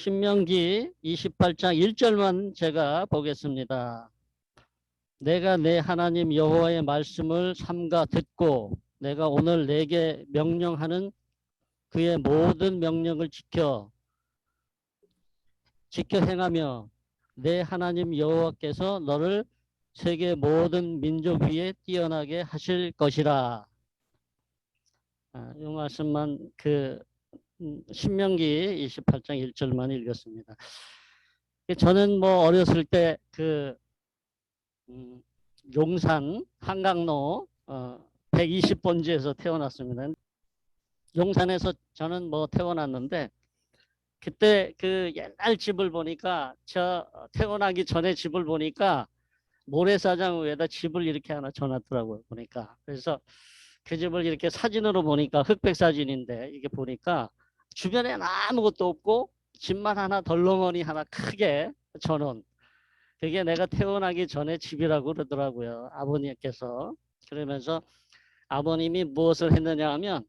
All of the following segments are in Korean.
신명기 28장 1절만 제가 보겠습니다. 내가 내 하나님 여호와의 말씀을 삼가 듣고 내가 오늘 내게 명령하는 그의 모든 명령을 지켜 행하며 내 하나님 여호와께서 너를 세계 모든 민족 위에 뛰어나게 하실 것이라. 이 말씀만 신명기 28장 1절만 읽었습니다. 저는 뭐 어렸을 때 용산 한강로 120번지에서 태어났습니다. 용산에서 저는 뭐 태어났는데 그때 그 옛날 집을 보니까 저 태어나기 전에 집을 보니까 모래사장 위에다 집을 이렇게 하나 쳐놨더라고요. 보니까 그래서 그 집을 이렇게 사진으로 보니까 흑백 사진인데 이게 보니까 주변에 아무것도 없고 집만 하나 덜렁머니 하나 크게 쳐놓은, 그게 내가 태어나기 전에 집이라고 그러더라고요. 아버님께서. 그러면서 아버님이 무엇을 했느냐 하면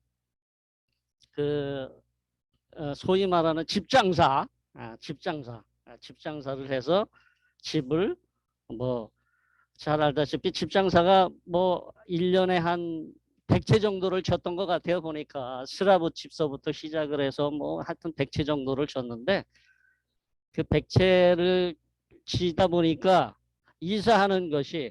소위 말하는 집장사를 해서 집을 뭐 잘 알다시피 집장사가 뭐 1년에 한 100채 정도를 쳤던 것 같아요. 보니까 스라브 집서부터 시작을 해서 뭐 하여튼 100채 정도를 쳤는데 그 100채를 치다 보니까 이사하는 것이,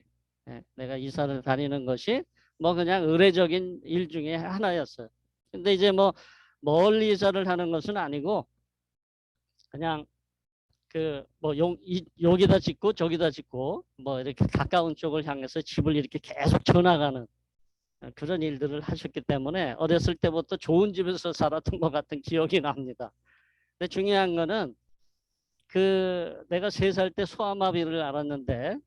내가 이사를 다니는 것이 뭐 그냥 의례적인 일 중에 하나였어요. 근데 이제 뭐 멀리 이사를 하는 것은 아니고 그냥 여기다 짓고 저기다 짓고 뭐 이렇게 가까운 쪽을 향해서 집을 이렇게 계속 쳐나가는 그런 일들을 하셨기 때문에 어렸을 때부터 좋은 집에서 살았던 것 같은 기억이 납니다. 근데 중요한 거는 내가 3살 때 소아마비를 알았는데,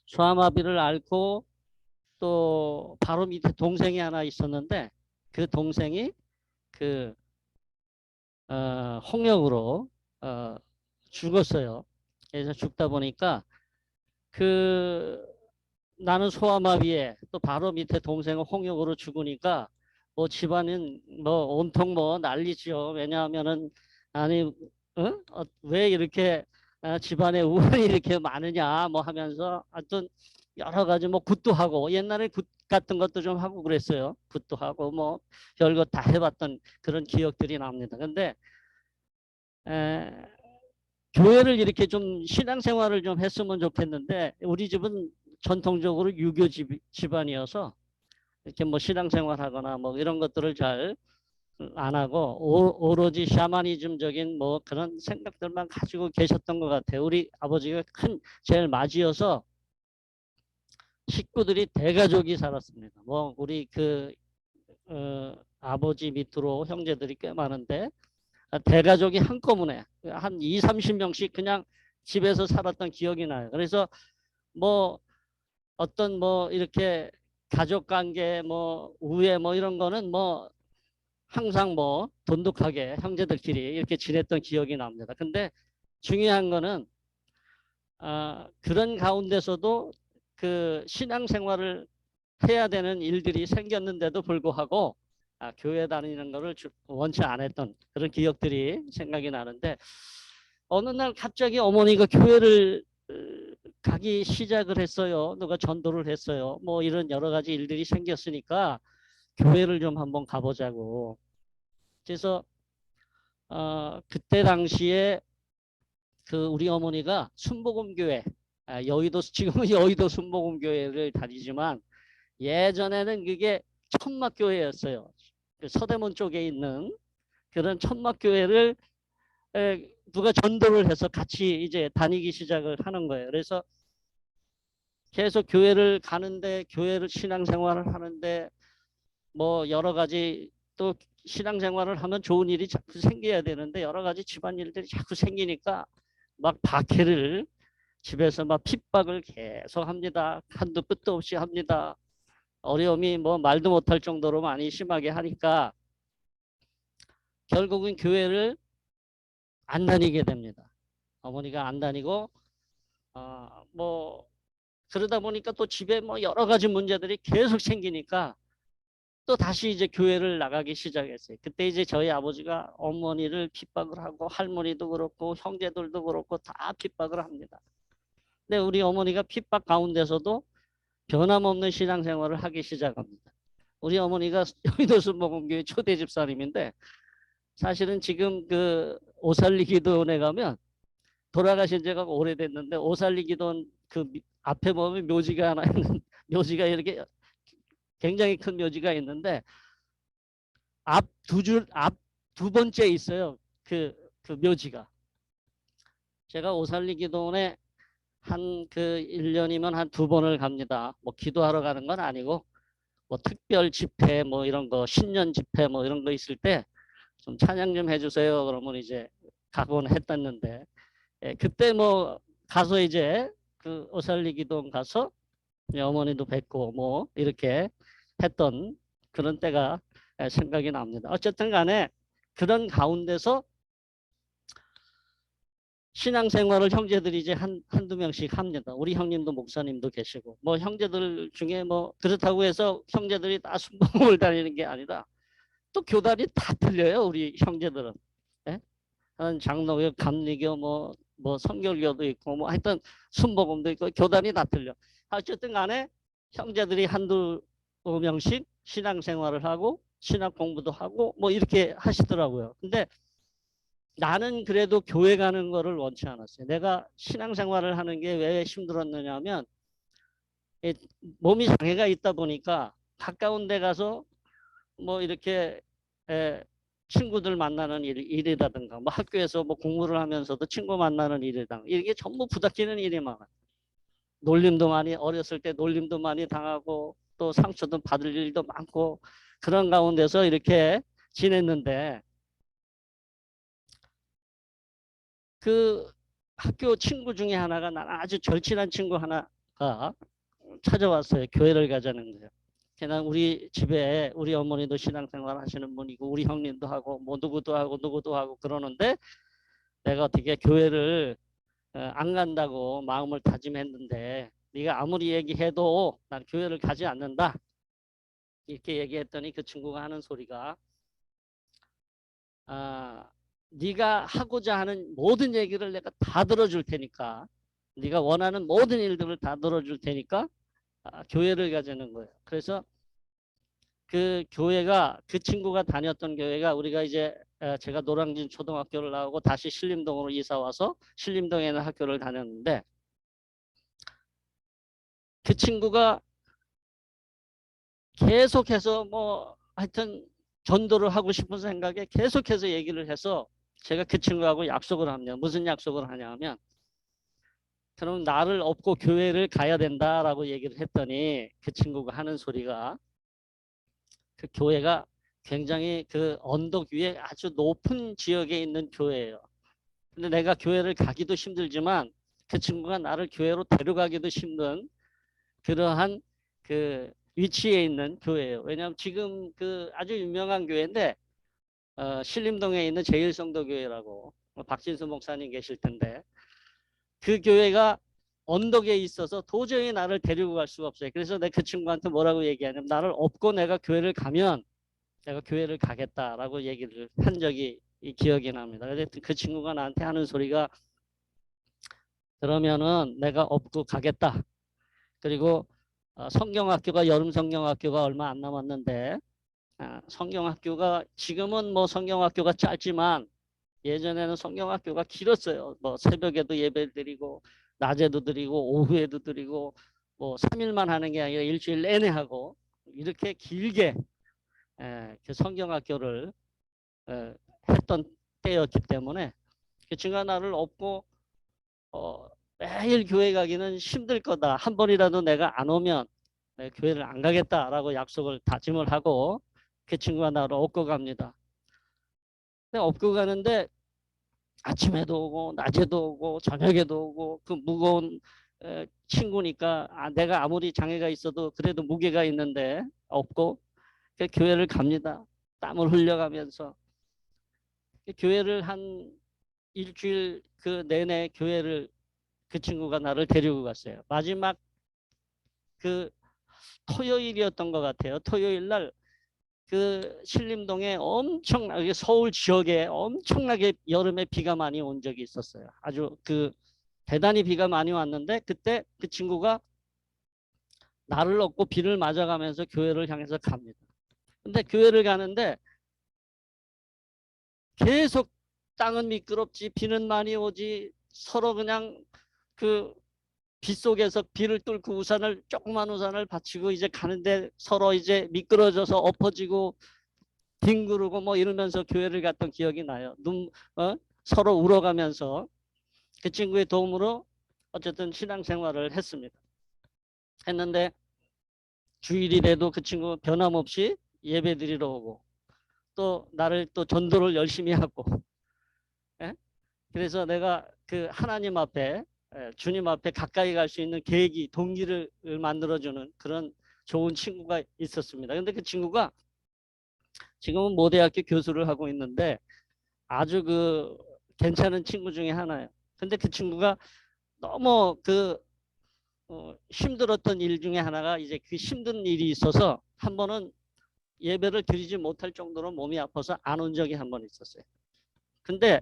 소아마비를 앓고 또 바로 밑에 동생이 하나 있었는데 그 동생이 홍역으로 죽었어요. 그래서 죽다 보니까 나는 소아마비에 또 바로 밑에 동생은 홍역으로 죽으니까 뭐 집안은 뭐 온통 뭐 난리죠. 왜냐하면은 아니 왜 이렇게 집안에 우울이 이렇게 많으냐 뭐 하면서 하여튼 여러 가지 뭐 굿도 하고, 옛날에 굿 같은 것도 좀 하고 그랬어요. 굿도 하고 뭐 별것 다 해봤던 그런 기억들이 납니다. 근데 교회를 이렇게 좀 신앙생활을 좀 했으면 좋겠는데 우리 집은 전통적으로 유교 집안이어서 이렇게 뭐 신앙생활하거나 뭐 이런 것들을 잘 안 하고 오로지 샤머니즘적인 뭐 그런 생각들만 가지고 계셨던 것 같아요. 우리 아버지가 제일 맞이어서 식구들이 대가족이 살았습니다. 뭐 우리 아버지 밑으로 형제들이 꽤 많은데 대가족이 한꺼번에 한 2, 30명씩 그냥 집에서 살았던 기억이 나요. 그래서 뭐 어떤 뭐 이렇게 가족 관계 뭐 우애 뭐 이런 거는 뭐 항상 뭐 돈독하게 형제들끼리 이렇게 지냈던 기억이 납니다. 근데 중요한 거는 그런 가운데서도 신앙생활을 해야 되는 일들이 생겼는데도 불구하고 교회 다니는 거를 원치 안 했던 그런 기억들이 생각이 나는데, 어느 날 갑자기 어머니가 교회를 가기 시작을 했어요. 누가 전도를 했어요. 뭐 이런 여러 가지 일들이 생겼으니까 교회를 좀 한번 가보자고. 그래서 그때 당시에 우리 어머니가 순복음교회, 여의도, 지금은 여의도 순복음교회를 다니지만 예전에는 그게 천막교회였어요. 서대문 쪽에 있는 그런 천막교회를 누가 전도를 해서 같이 이제 다니기 시작을 하는 거예요. 그래서 계속 교회를 가는데, 교회를 신앙생활을 하는데 뭐 여러 가지 또 신앙생활을 하면 좋은 일이 자꾸 생겨야 되는데 여러 가지 집안 일들이 자꾸 생기니까 막 박해를, 집에서 막 핍박을 계속 합니다. 한도 끝도 없이 합니다. 어려움이 뭐 말도 못할 정도로 많이 심하게 하니까 결국은 교회를 안 다니게 됩니다. 어머니가 안 다니고 뭐 그러다 보니까 또 집에 뭐 여러 가지 문제들이 계속 생기니까 또 다시 이제 교회를 나가기 시작했어요. 그때 이제 저희 아버지가 어머니를 핍박을 하고 할머니도 그렇고 형제들도 그렇고 다 핍박을 합니다. 근데 우리 어머니가 핍박 가운데서도 변함없는 신앙생활을 하기 시작합니다. 우리 어머니가 여의도 순복음교회 초대 집사님인데 사실은 지금 그 오살리 기도원에 가면 돌아가신 지가 오래됐는데 오살리 기도원 그 앞에 보면 묘지가 하나 있는 묘지가 이렇게 굉장히 큰 묘지가 있는데 앞 두 번째 있어요. 그 묘지가. 제가 오살리 기도원에 한 그 1년이면 한 2번을 갑니다. 뭐 기도하러 가는 건 아니고 뭐 특별 집회 뭐 이런 거 신년 집회 뭐 이런 거 있을 때 좀 찬양 좀 해주세요. 그러면 이제 가곤 했었는데 그때 뭐 가서 이제 그 오살리 기도원 가서 어머니도 뵙고 뭐 이렇게 했던 그런 때가 생각이 납니다. 어쨌든 간에 그런 가운데서 신앙생활을 형제들이 이제 한두 명씩 합니다. 우리 형님도 목사님도 계시고 뭐 형제들 중에 뭐 그렇다고 해서 형제들이 다 순복음을 다니는 게 아니라 또 교단이 다 틀려요. 우리 형제들은. 예? 장로교, 감리교, 뭐 성결교도 있고 뭐 하여튼 순복음도 있고 교단이 다 틀려. 어쨌든 간에 형제들이 한두 명씩 신앙생활을 하고 신학 공부도 하고 뭐 이렇게 하시더라고요. 근데 나는 그래도 교회 가는 거를 원치 않았어요. 내가 신앙생활을 하는 게 왜 힘들었느냐 하면 몸이 장애가 있다 보니까 가까운 데 가서 뭐 이렇게 친구들 만나는 일이라든가 뭐 학교에서 뭐 공부를 하면서도 친구 만나는 일이라든가 이게 전부 부닥치는 일이 많아요. 놀림도 많이 어렸을 때 놀림도 많이 당하고 또 상처도 받을 일도 많고 그런 가운데서 이렇게 지냈는데 그 학교 친구 중에 하나가 난 아주 절친한 친구 하나가 찾아왔어요. 교회를 가자는 거예요. 그냥 우리 집에 우리 어머니도 신앙생활 하시는 분이고 우리 형님도 하고 뭐 누구도 하고 그러는데 내가 어떻게 교회를 안 간다고 마음을 다짐했는데 네가 아무리 얘기해도 난 교회를 가지 않는다. 이렇게 얘기했더니 그 친구가 하는 소리가 네가 하고자 하는 모든 얘기를 내가 다 들어줄 테니까 네가 원하는 모든 일들을 다 들어줄 테니까 교회를 가자는 거예요. 그래서 그 교회가 그 친구가 다녔던 교회가 우리가 이제 제가 노량진 초등학교를 나오고 다시 신림동으로 이사 와서 신림동에 있는 학교를 다녔는데 그 친구가 계속해서 뭐 하여튼 전도를 하고 싶은 생각에 계속해서 얘기를 해서 제가 그 친구하고 약속을 합니다. 무슨 약속을 하냐면 그럼 나를 업고 교회를 가야 된다라고 얘기를 했더니 그 친구가 하는 소리가 그 교회가 굉장히 그 언덕 위에 아주 높은 지역에 있는 교회예요. 근데 내가 교회를 가기도 힘들지만 그 친구가 나를 교회로 데려가기도 힘든 그러한 그 위치에 있는 교회예요. 왜냐하면 지금 그 아주 유명한 교회인데 신림동에 있는 제일성도교회라고 박진수 목사님 계실 텐데 그 교회가 언덕에 있어서 도저히 나를 데리고 갈 수가 없어요. 그래서 내가 그 친구한테 뭐라고 얘기하냐면 나를 업고 내가 교회를 가면 내가 교회를 가겠다라고 얘기를 한 적이 기억이 납니다. 그래서 그 친구가 나한테 하는 소리가 그러면은 내가 업고 가겠다. 그리고 성경학교가 여름 성경학교가 얼마 안 남았는데 성경학교가 지금은 뭐 성경학교가 짧지만 예전에는 성경학교가 길었어요. 뭐 새벽에도 예배 드리고 낮에도 드리고 오후에도 드리고 뭐 3일만 하는 게 아니라 일주일 내내 하고 이렇게 길게 그 성경학교를 했던 때였기 때문에 그 친구가 나를 업고 매일 교회 가기는 힘들 거다. 한 번이라도 내가 안 오면 내가 교회를 안 가겠다라고 약속을 다짐을 하고 그 친구가 나를 업고 갑니다. 근데 업고 가는데 아침에도 오고 낮에도 오고 저녁에도 오고 그 무거운 친구니까 내가 아무리 장애가 있어도 그래도 무게가 있는데 업고 그 교회를 갑니다. 땀을 흘려가면서 그 교회를 한 일주일 그 내내 교회를 그 친구가 나를 데리고 갔어요. 마지막 그 토요일이었던 것 같아요. 토요일 날 그 신림동에 엄청나게 서울 지역에 엄청나게 여름에 비가 많이 온 적이 있었어요. 아주 그 대단히 비가 많이 왔는데 그때 그 친구가 나를 얻고 비를 맞아가면서 교회를 향해서 갑니다. 근데 교회를 가는데 계속 땅은 미끄럽지 비는 많이 오지 서로 그냥 그 빗속에서 비를 뚫고 우산을 조그만 우산을 받치고 이제 가는데 서로 이제 미끄러져서 엎어지고 뒹구르고 뭐 이러면서 교회를 갔던 기억이 나요. 서로 울어가면서 그 친구의 도움으로 어쨌든 신앙생활을 했습니다. 했는데 주일이 돼도 그 친구 변함없이 예배 드리러 오고 또 나를 또 전도를 열심히 하고 예? 그래서 내가 그 하나님 앞에 주님 앞에 가까이 갈 수 있는 계획이 동기를 만들어주는 그런 좋은 친구가 있었습니다. 근데 그 친구가 지금은 모대학교 교수를 하고 있는데 아주 그 괜찮은 친구 중에 하나예요. 근데 그 친구가 너무 그 힘들었던 일 중에 하나가 이제 그 힘든 일이 있어서 한 번은 예배를 드리지 못할 정도로 몸이 아파서 안 온 적이 한 번 있었어요. 근데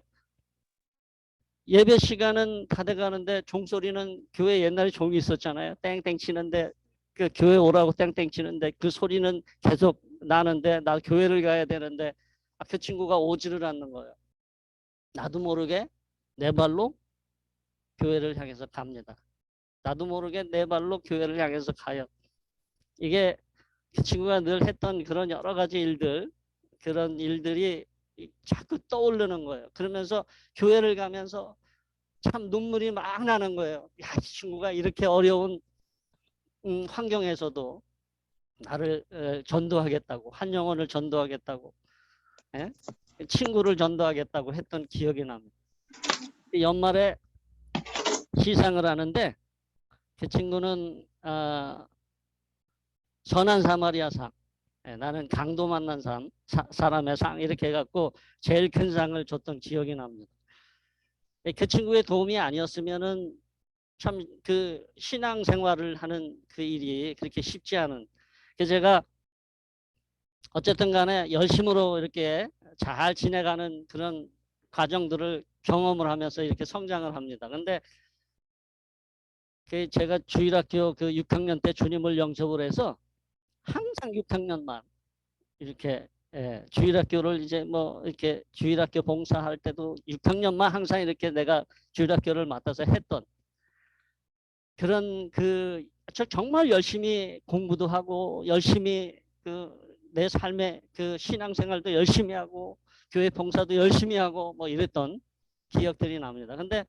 예배 시간은 다 돼가는데 종소리는 교회 옛날에 종이 있었잖아요. 땡땡 치는데 그 교회 오라고 땡땡 치는데 그 소리는 계속 나는데 나 교회를 가야 되는데 그 친구가 오지를 않는 거예요. 나도 모르게 내 발로 교회를 향해서 갑니다. 나도 모르게 내 발로 교회를 향해서 가요. 이게 그 친구가 늘 했던 그런 여러 가지 일들, 그런 일들이 자꾸 떠오르는 거예요. 그러면서 교회를 가면서 참 눈물이 막 나는 거예요. 야, 이 친구가 이렇게 어려운 환경에서도 나를 전도하겠다고, 한 영혼을 전도하겠다고, 예? 친구를 전도하겠다고 했던 기억이 납니다. 연말에 시상을 하는데 그 친구는 선한 사마리아 상, 나는 강도 만난 사람의 상 이렇게 해갖고 제일 큰 상을 줬던 기억이 납니다. 그 친구의 도움이 아니었으면은 참 그 신앙생활을 하는 그 일이 그렇게 쉽지 않은. 그래서 제가 어쨌든 간에 열심으로 이렇게 잘 지내가는 그런 과정들을 경험을 하면서 이렇게 성장을 합니다. 근데 그 제가 주일학교 그 6학년 때 주님을 영접을 해서 항상 6학년만 이렇게 주일학교를 이제 뭐 이렇게 주일학교 봉사할 때도 6학년만 항상 이렇게 내가 주일학교를 맡아서 했던 그런 그 정말 열심히 공부도 하고 열심히 그 내 삶의 그 신앙생활도 열심히 하고 교회 봉사도 열심히 하고 뭐 이랬던 기억들이 납니다. 근데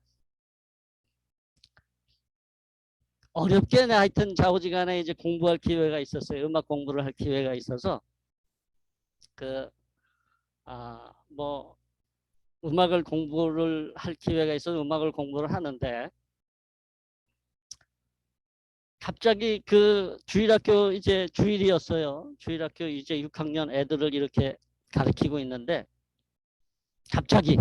어렵게 하여튼 좌우지간에 이제 공부할 기회가 있었어요. 음악 공부를 할 기회가 있어서 그 뭐 음악을 공부를 할 기회가 있어서 음악을 공부를 하는데 갑자기 그 주일학교 이제 주일이었어요. 주일학교 이제 6학년 애들을 이렇게 가르치고 있는데 갑자기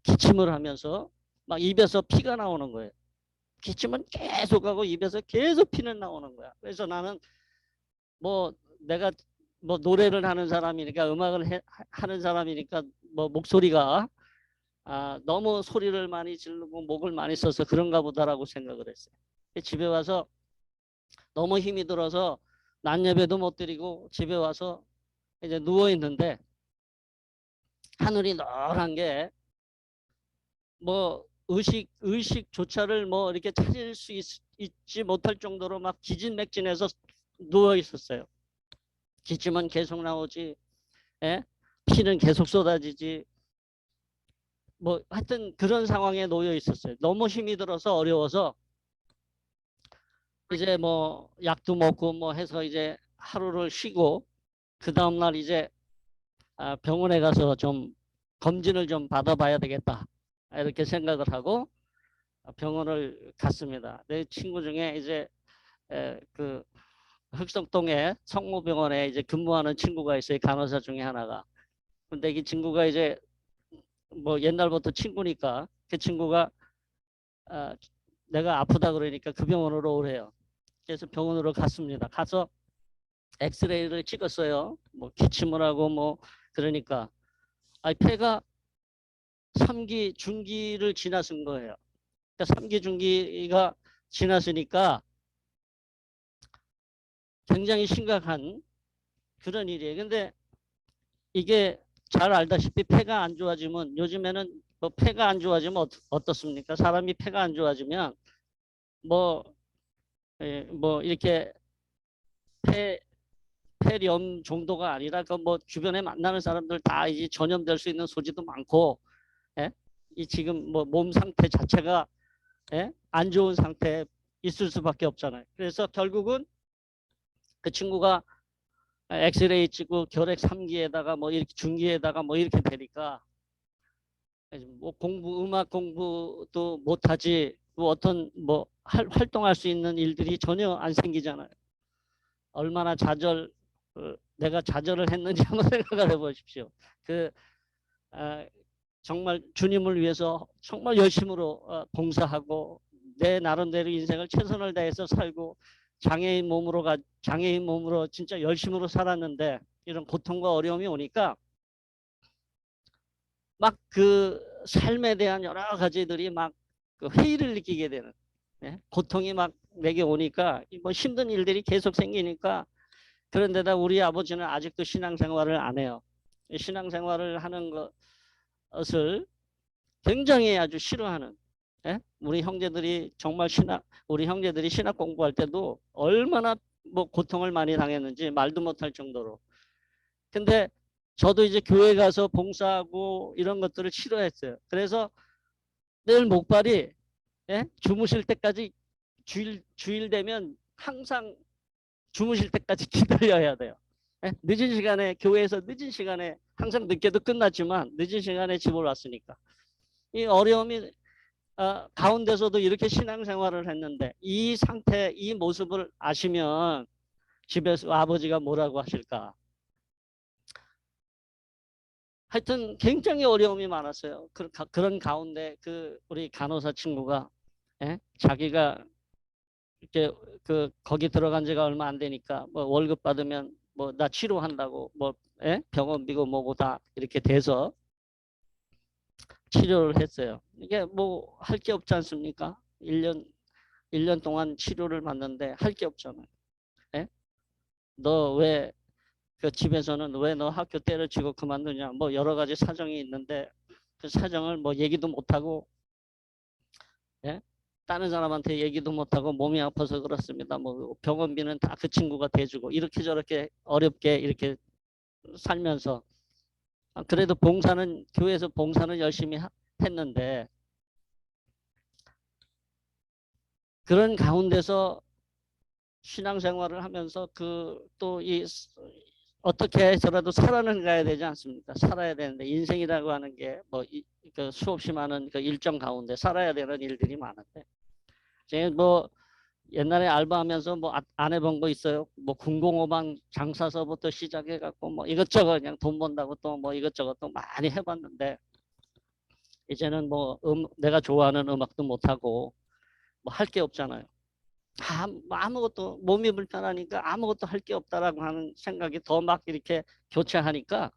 기침을 하면서 막 입에서 피가 나오는 거예요. 기침은 계속 하고 입에서 계속 피는 나오는 거야. 그래서 나는 뭐 내가 뭐 노래를 하는 사람이니까 음악을 하는 사람이니까 뭐 목소리가 너무 소리를 많이 지르고 목을 많이 써서 그런가 보다라고 생각을 했어요. 집에 와서 너무 힘이 들어서 낮 예배도 못 드리고 집에 와서 이제 누워 있는데 하늘이 노란 게 뭐 의식조차를 뭐 이렇게 찾을 수 있지 못할 정도로 막 기진맥진해서 누워 있었어요. 기침은 계속 나오지, 피는 계속 쏟아지지. 뭐 하여튼 그런 상황에 놓여 있었어요. 너무 힘이 들어서 어려워서 이제 뭐 약도 먹고 뭐 해서 이제 하루를 쉬고 그 다음날 이제 병원에 가서 좀 검진을 좀 받아봐야 되겠다 이렇게 생각을 하고 병원을 갔습니다. 내 친구 중에 이제 그 흑석동에 성모병원에 이제 근무하는 친구가 있어요. 간호사 중에 하나가. 근데 이 친구가 이제 뭐 옛날부터 친구니까 그 친구가 내가 아프다 그러니까 그 병원으로 오래요. 그래서 병원으로 갔습니다. 가서 엑스레이를 찍었어요. 뭐 기침을 하고 뭐 그러니까 폐가 3기 중기를 지나선 거예요. 그러니까 3기 중기가 지났으니까 굉장히 심각한 그런 일이에요. 근데 이게 잘 알다시피 폐가 안 좋아지면 요즘에는 뭐 폐가 안 좋아지면 어떻습니까? 사람이 폐가 안 좋아지면 뭐, 뭐 이렇게 폐, 폐렴 정도가 아니라 그 뭐 주변에 만나는 사람들 다 이제 전염될 수 있는 소지도 많고, 예? 이 지금 뭐 몸 상태 자체가 안 좋은 상태에 있을 수밖에 없잖아요. 그래서 결국은 그 친구가 엑스레이 찍고 결핵 3기에다가 뭐 이렇게 중기에다가 뭐 이렇게 되니까 뭐 음악 공부도 못하지 뭐 어떤 뭐 활동할 수 있는 일들이 전혀 안 생기잖아요. 얼마나 내가 좌절을 했는지 한번 생각을 해보십시오. 그 아, 정말 주님을 위해서 정말 열심으로 봉사하고 내 나름대로 인생을 최선을 다해서 살고 장애인 몸으로 진짜 열심으로 살았는데 이런 고통과 어려움이 오니까 막 그 삶에 대한 여러 가지들이 막그 회의를 느끼게 되는 고통이 막 내게 오니까 뭐 힘든 일들이 계속 생기니까 그런데다 우리 아버지는 아직도 신앙생활을 안 해요. 신앙생활을 하는 것을 굉장히 아주 싫어하는 우리 형제들이 정말 우리 형제들이 신학 공부할 때도 얼마나 뭐 고통을 많이 당했는지 말도 못할 정도로. 근데 저도 이제 교회 가서 봉사하고 이런 것들을 싫어했어요. 그래서 늘 목발이 주무실 때까지 주일 되면 항상 주무실 때까지 기다려야 돼요. 늦은 시간에 교회에서 늦은 시간에 항상 늦게도 끝났지만 늦은 시간에 집을 왔으니까 이 어려움이 가운데서도 이렇게 신앙생활을 했는데 이 상태 이 모습을 아시면 집에서 아버지가 뭐라고 하실까. 하여튼 굉장히 어려움이 많았어요. 그런 가운데 우리 간호사 친구가 자기가 이렇게 거기 들어간 지가 얼마 안 되니까 뭐 월급 받으면 뭐 나 치료한다고 뭐 병원비고 뭐고 다 이렇게 돼서 치료를 했어요. 이게 뭐 할 게 없지 않습니까? 1년 동안 치료를 받는데 할 게 없잖아요. 너 왜 그 집에서는 왜 너 학교 때려치고 그만두냐 뭐 여러 가지 사정이 있는데 그 사정을 뭐 얘기도 못하고 예? 다른 사람한테 얘기도 못하고 몸이 아파서 그렇습니다. 뭐 병원비는 다 그 친구가 대주고 이렇게 저렇게 어렵게 이렇게 살면서 그래도 교회에서 봉사는 열심히 했는데 그런 가운데서 신앙생활을 하면서 또 어떻게 해서라도 살아가야 되지 않습니까? 살아야 되는데 인생이라고 하는 게뭐 수없이 많은 그 일정 가운데 살아야 되는 일들이 많은데 제가 뭐 옛날에 알바하면서 뭐 안 해본 거 있어요. 뭐 군공오방 장사서부터 시작해갖고 뭐 이것저것 그냥 돈 번다고 또 뭐 이것저것 또 많이 해봤는데 이제는 뭐 내가 좋아하는 음악도 못하고 뭐 할 게 없잖아요. 아무것도 몸이 불편하니까 아무것도 할 게 없다라고 하는 생각이 더 막 이렇게 교체하니까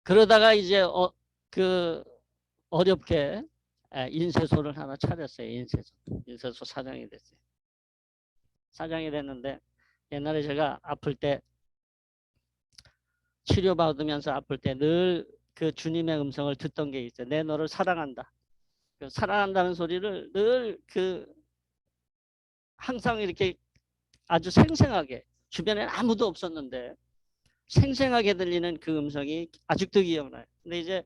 그러다가 이제 그 어렵게 인쇄소를 하나 차렸어요. 인쇄소 사장이 됐어요. 사장이 됐는데 옛날에 제가 아플 때 치료받으면서 아플 때 늘 그 주님의 음성을 듣던 게 있어요. 내 너를 사랑한다. 사랑한다는 소리를 늘 항상 이렇게 아주 생생하게 주변에 아무도 없었는데 생생하게 들리는 그 음성이 아직도 기억나요. 근데 이제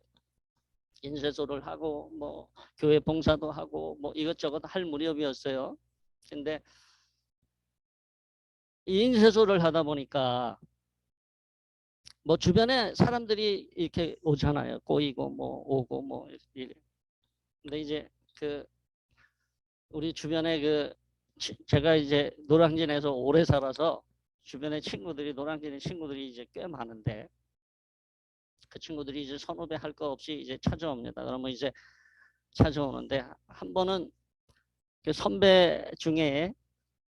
인쇄소를 하고 뭐 교회 봉사도 하고 뭐 이것저것 할 무렵이었어요. 근데 인쇄소를 하다 보니까 뭐 주변에 사람들이 이렇게 오잖아요. 꼬이고 뭐 오고 뭐 이래. 근데 이제 우리 주변에 제가 이제 노량진에서 오래 살아서 주변에 노량진의 친구들이 이제 꽤 많은데 그 친구들이 이제 선후배 할 거 없이 이제 찾아옵니다. 그러면 이제 찾아오는데 한 번은 그 선배 중에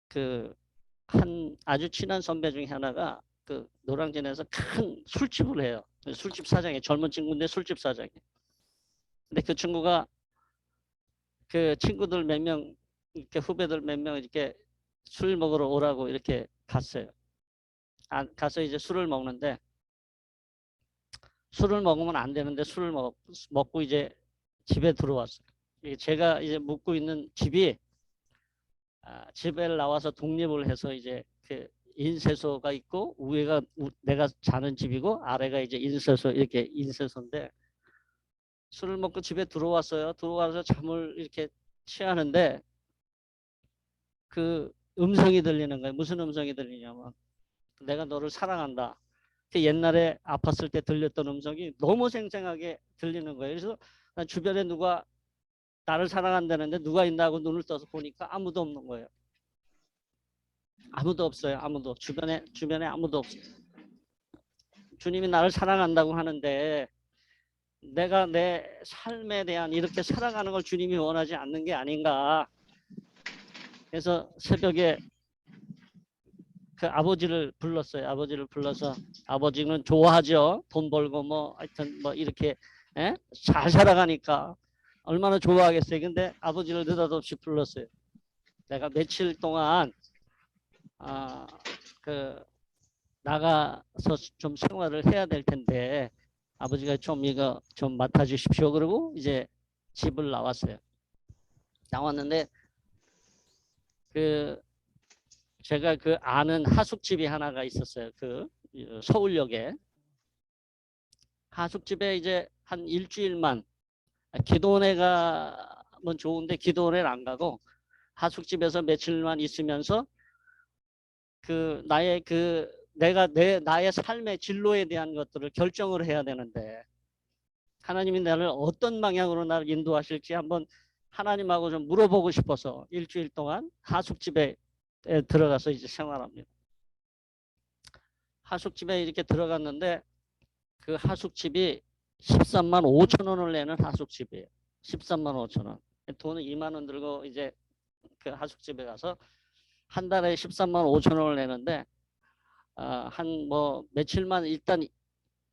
그 한 아주 친한 선배 중에 하나가 그 노량진에서 큰 술집을 해요. 술집 사장이 젊은 친구인데 술집 사장이. 근데 그 친구가 그 친구들 몇 명, 이렇게 후배들 몇 명 이렇게 술 먹으러 오라고 이렇게 갔어요. 가서 이제 술을 먹는데 술을 먹으면 안 되는데 술을 먹고 이제 집에 들어왔어요. 제가 이제 묵고 있는 집이 집에 나와서 독립을 해서 이제 그 인쇄소가 있고 위에가 내가 자는 집이고 아래가 이제 인쇄소 이렇게 인쇄소인데 술을 먹고 집에 들어왔어요. 들어와서 잠을 이렇게 취하는데 그 음성이 들리는 거예요. 무슨 음성이 들리냐면 내가 너를 사랑한다. 그 옛날에 아팠을 때 들렸던 음성이 너무 생생하게 들리는 거예요. 그래서 난 주변에 누가 나를 사랑한다는데 누가 있나 고 눈을 떠서 보니까 아무도 없는 거예요. 아무도 없어요. 아무도. 주변에 아무도 없어요. 주님이 나를 사랑한다고 하는데 내가 내 삶에 대한 이렇게 살아가는 걸 주님이 원하지 않는 게 아닌가. 그래서 새벽에 그 아버지를 불렀어요. 아버지를 불러서 아버지는 좋아하죠. 돈 벌고 뭐 하여튼 뭐 이렇게 잘 살아가니까 얼마나 좋아하겠어요. 근데 아버지를 느닷없이 불렀어요. 내가 며칠 동안 그 나가서 좀 생활을 해야 될 텐데 아버지가 좀 이거 좀 맡아주십시오. 그러고 이제 집을 나왔어요. 나왔는데 그 제가 그 아는 하숙집이 하나가 있었어요. 그 서울역에 하숙집에 이제 한 일주일만 기도원에 가면 좋은데 기도원에 안 가고 하숙집에서 며칠만 있으면서 그 나의 그 내가 나의 삶의 진로에 대한 것들을 결정을 해야 되는데 하나님이 나를 어떤 방향으로 나를 인도하실지 한번 하나님하고 좀 물어보고 싶어서 일주일 동안 하숙집에 들어가서 이제 생활합니다. 하숙집에 이렇게 들어갔는데 그 하숙집이 13만 5천 원을 내는 하숙집이에요. 13만 5천 원. 돈을 2만 원 들고 이제 그 하숙집에 가서 한 달에 13만 5천 원을 내는데 한 뭐 며칠만 일단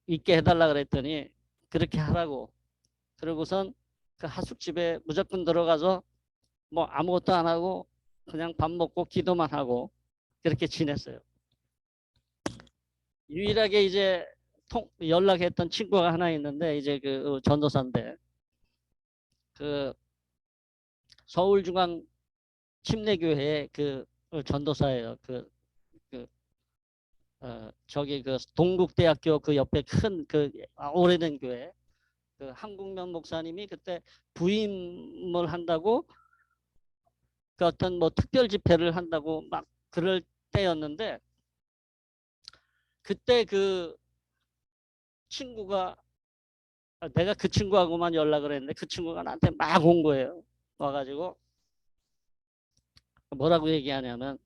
있게 해달라 그랬더니 그렇게 하라고. 그러고선 그 하숙집에 무조건 들어가서 뭐 아무것도 안 하고 그냥 밥 먹고 기도만 하고 그렇게 지냈어요. 유일하게 이제 연락했던 친구가 하나 있는데 이제 그 전도사인데 그 서울중앙 침례교회 그 전도사예요. 그 저기 그 동국대학교 그 옆에 큰 그 오래된 교회 그 한국명 목사님이 그때 부임을 한다고 그 어떤 뭐 특별 집회를 한다고 막 그럴 때였는데 그때 그 친구가 내가 그 친구하고만 연락을 했는데 그 친구가 나한테 막 온 거예요. 와가지고 뭐라고 얘기하냐면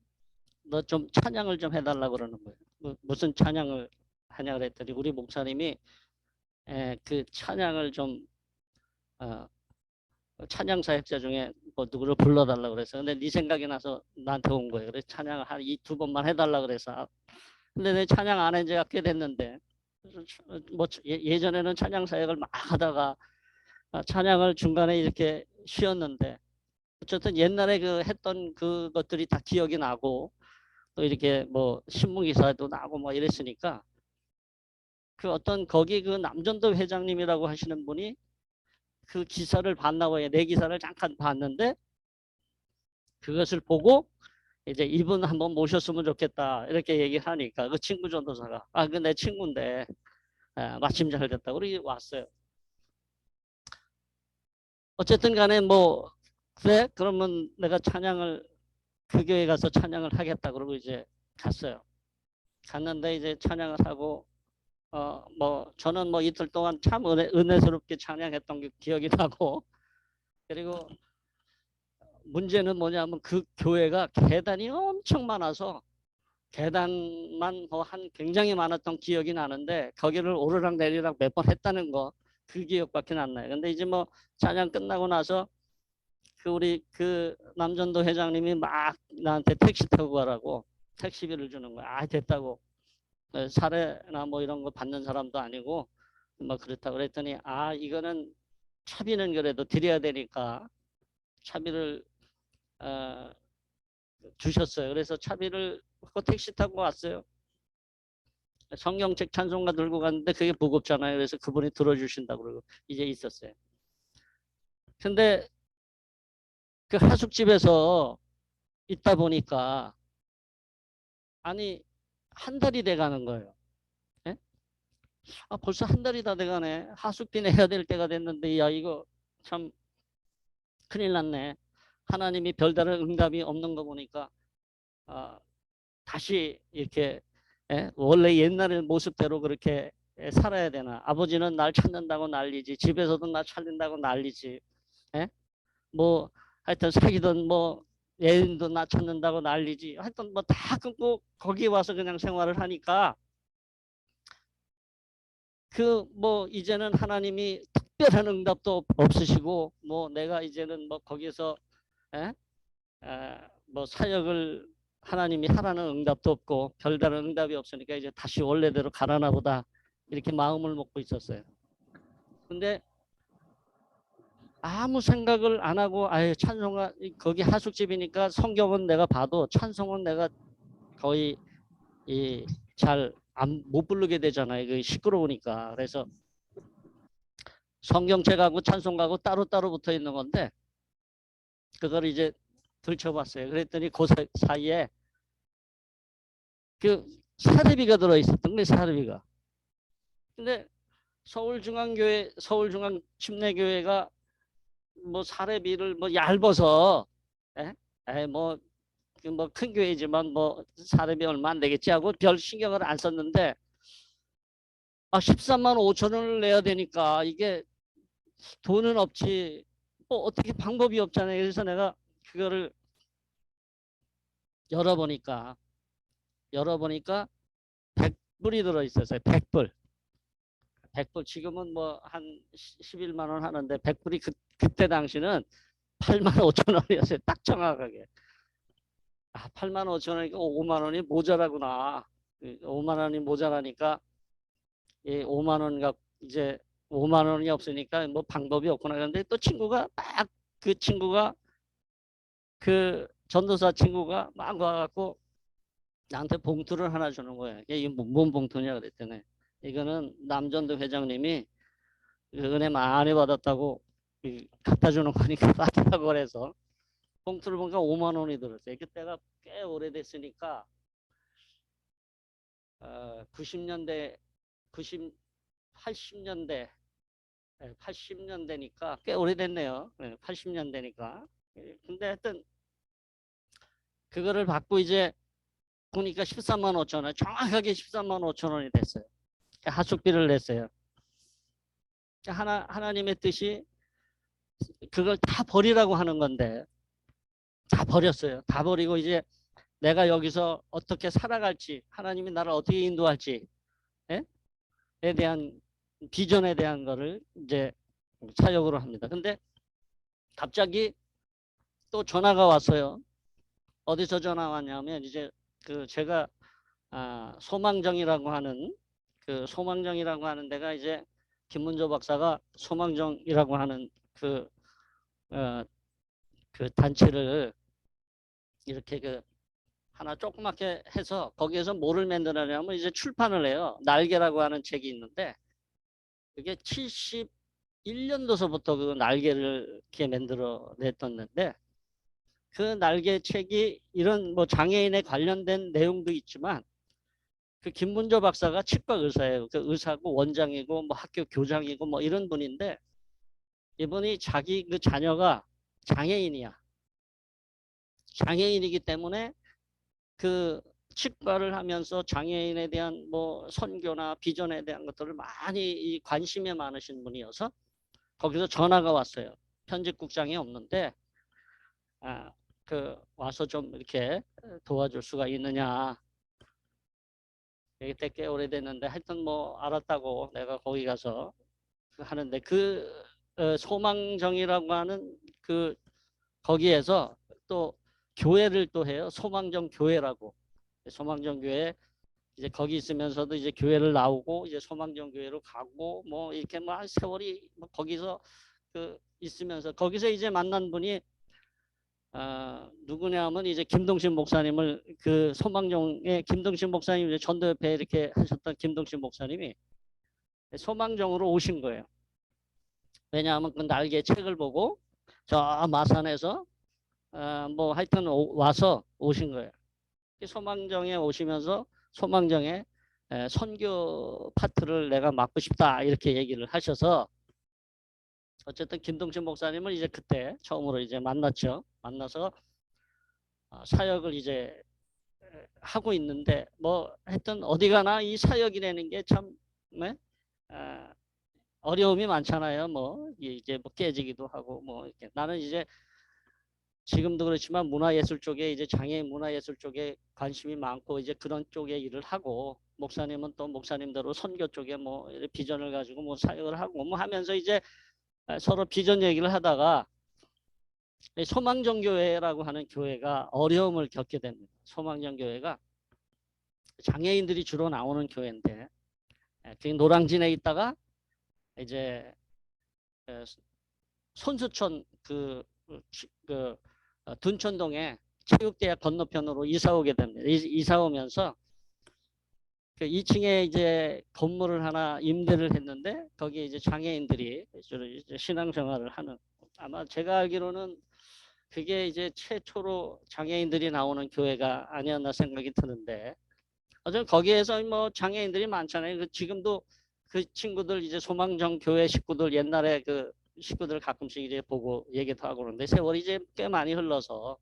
너 좀 찬양을 좀 해달라고 그러는 거예요. 무슨 찬양을 하냐 그랬더니 우리 목사님이 그 찬양을 좀 찬양 사역자 중에 뭐 누구를 불러달라고 그래서 근데 네 생각이 나서 나한테 온 거예요. 그래서 찬양을 한 두 번만 해달라고 그래서 근데 내 찬양 안 한 지가 꽤 됐는데 뭐 예전에는 찬양 사역을 막 하다가 찬양을 중간에 이렇게 쉬었는데 어쨌든 옛날에 그 했던 그것들이 다 기억이 나고 또 이렇게 뭐 신문 기사도 나고 뭐 이랬으니까 그 어떤 거기 그 남전도 회장님이라고 하시는 분이 그 기사를 봤나 봐요. 내 기사를 잠깐 봤는데 그것을 보고 이제 이분 한번 모셨으면 좋겠다 이렇게 얘기하니까 그 친구 전도사가 그 내 친구인데 마침 잘 됐다 우리 왔어요. 어쨌든 간에 뭐 그래 그러면 내가 찬양을 그 교회 가서 찬양을 하겠다 그러고 이제 갔어요. 갔는데 이제 찬양을 하고 뭐 저는 뭐 이틀 동안 참 은혜스럽게 찬양했던 게 기억이 나고 그리고 문제는 뭐냐면 그 교회가 계단이 엄청 많아서 계단만 뭐 한 굉장히 많았던 기억이 나는데 거기를 오르락 내리락 몇 번 했다는 거 그 기억밖에 안 나요. 근데 이제 뭐 찬양 끝나고 나서 그 우리 그 남전도 회장님이 막 나한테 택시 타고 가라고 택시비를 주는 거야. 아, 됐다고. 사례나 뭐 이런 거 받는 사람도 아니고 뭐 그렇다고 그랬더니 아, 이거는 차비는 그래도 드려야 되니까 차비를 어, 주셨어요. 그래서 차비를 받고 택시 타고 왔어요. 성경책 찬송가 들고 갔는데 그게 무겁잖아요. 그래서 그분이 들어주신다고 그러고 이제 있었어요. 근데 그 하숙집에서 있다 보니까 아니 한 달이 돼 가는 거예요. 예? 아, 벌써 한 달이 다 돼가네. 하숙비 내야 될 때가 됐는데 야 이거 참 큰일 났네. 하나님이 별다른 응답이 없는 거 보니까 아, 다시 이렇게 원래 옛날의 모습대로 그렇게 살아야 되나. 아버지는 날 찾는다고 난리지. 집에서도 날 찾는다고 난리지. 예? 뭐 하여튼 사귀던 뭐 애인도 나 찾는다고 난리지. 하여튼 뭐 다 끊고 거기 와서 그냥 생활을 하니까 그 뭐 이제는 하나님이 특별한 응답도 없으시고 뭐 내가 이제는 뭐 거기서 에? 뭐 사역을 하나님이 하라는 응답도 없고 별다른 응답이 없으니까 이제 다시 원래대로 가라나 보다 이렇게 마음을 먹고 있었어요. 근데 아무 생각을 안 하고 아예 찬송가 거기 하숙집이니까 성경은 내가 봐도 찬송은 내가 거의 잘 못 부르게 되잖아요. 그 시끄러우니까. 그래서 성경책하고 찬송가하고 따로따로 붙어 있는 건데 그걸 이제 들춰봤어요. 그랬더니 그 사이에 그 사례비가 들어있었던 거예요. 사례비가. 근데 서울중앙교회, 서울중앙침례교회가 뭐 사례비를 뭐 얇아서 뭐 뭐 큰 교회지만 뭐 사례비 얼마 안 되겠지 하고 별 신경을 안 썼는데 아 13만 5천 원을 내야 되니까 이게 돈은 없지 뭐 어떻게 방법이 없잖아요. 그래서 내가 그거를 열어보니까 100불이 들어있었어요. 100불. 100불 지금은 뭐 한 11만 원 하는데 100불이 그때 당시는 8만 5천 원이었어요. 딱 정확하게. 아, 8만 5천 원이니까 5만 원이 모자라구나. 5만 원이 모자라니까 이 5만 원 이제 5만 원이 없으니까 뭐 방법이 없구나. 그런데 또 친구가 막 그 친구가 그 전도사 친구가 막 와갖고 나한테 봉투를 하나 주는 거예요. 이게 뭔 봉투냐 그랬더니 이거는 남전도 회장님이 은혜 많이 받았다고 갖다 주는 거니까 받으라고 그래서 봉투를 보니까 5만 원이 들었어요. 그때가 꽤 오래됐으니까 90년대, 90, 80년대, 80년대니까 꽤 오래됐네요. 80년대니까. 근데 하여튼 그거를 받고 이제 보니까 13만 5천 원, 정확하게 13만 5천 원이 됐어요. 하숙비를 냈어요. 하나님의 뜻이 그걸 다 버리라고 하는 건데 다 버렸어요. 다 버리고 이제 내가 여기서 어떻게 살아갈지 하나님이 나를 어떻게 인도할지 에 대한 비전에 대한 거를 이제 사역으로 합니다. 근데 갑자기 또 전화가 왔어요. 어디서 전화 왔냐면 이제 그 제가 소망정이라고 하는 그 소망정이라고 하는 데가 이제 김문조 박사가 소망정이라고 하는 그 단체를 이렇게 그 하나 조그맣게 해서 거기에서 뭐를 만들어내냐면 이제 출판을 해요. 날개라고 하는 책이 있는데 그게 71년도서부터 그 날개를 이렇게 만들어 냈었는데 그 날개 책이 이런 뭐 장애인에 관련된 내용도 있지만 그 김문조 박사가 치과 의사예요. 그 의사고 원장이고 뭐 학교 교장이고 뭐 이런 분인데 이분이 자기 그 자녀가 장애인이야. 장애인이기 때문에 그 치과를 하면서 장애인에 대한 뭐 선교나 비전에 대한 것들을 많이 관심이 많으신 분이어서 거기서 전화가 왔어요. 편집국장이 없는데 그 와서 좀 이렇게 도와줄 수가 있느냐. 그때 꽤 오래됐는데 하여튼 뭐 알았다고 내가 거기 가서 하는데 그 소망정이라고 하는 그 거기에서 또 교회를 또 해요. 소망정 교회라고. 소망정교회 이제 거기 있으면서도 이제 교회를 나오고 이제 소망정교회로 가고 뭐 이렇게 뭐 한 세월이 뭐 거기서 그 있으면서 거기서 이제 만난 분이 누구냐면 이제 김동신 목사님을 그 소망정의 김동신 목사님 이제 전도협회 이렇게 하셨던 김동신 목사님이 소망정으로 오신 거예요. 왜냐하면 그 날개 책을 보고 저 마산에서 뭐 하여튼 와서 오신 거예요. 소망정에 오시면서 소망정에 선교 파트를 내가 맡고 싶다 이렇게 얘기를 하셔서 어쨌든 김동신 목사님을 이제 그때 처음으로 이제 만났죠. 만나서 사역을 이제 하고 있는데 뭐 하여튼 어디 가나 이 사역이라는 게 참 어려움이 많잖아요. 뭐 이제 뭐 깨지기도 하고 뭐 이렇게 나는 이제 지금도 그렇지만 문화예술 쪽에 이제 장애인 문화예술 쪽에 관심이 많고 이제 그런 쪽에 일을 하고 목사님은 또 목사님대로 선교 쪽에 뭐 비전을 가지고 뭐 사역을 하고 뭐 하면서 이제 서로 비전 얘기를 하다가 소망정교회라고 하는 교회가 어려움을 겪게 됩니다. 소망정교회가 장애인들이 주로 나오는 교회인데 그 노량진에 있다가 이제 손수촌 그 둔촌동에 체육대학 건너편으로 이사 오게 됩니다. 이사 오면서 그 2층에 이제 건물을 하나 임대를 했는데 거기에 이제 장애인들이 주로 이제 신앙생활을 하는 아마 제가 알기로는 그게 이제 최초로 장애인들이 나오는 교회가 아니었나 생각이 드는데 어쨌든 거기에서 뭐 장애인들이 많잖아요. 그 지금도 그 친구들 이제 소망정 교회 식구들 옛날에 그 식구들 가끔씩 이제 보고 얘기도 하고 그러는데 세월이 이제 꽤 많이 흘러서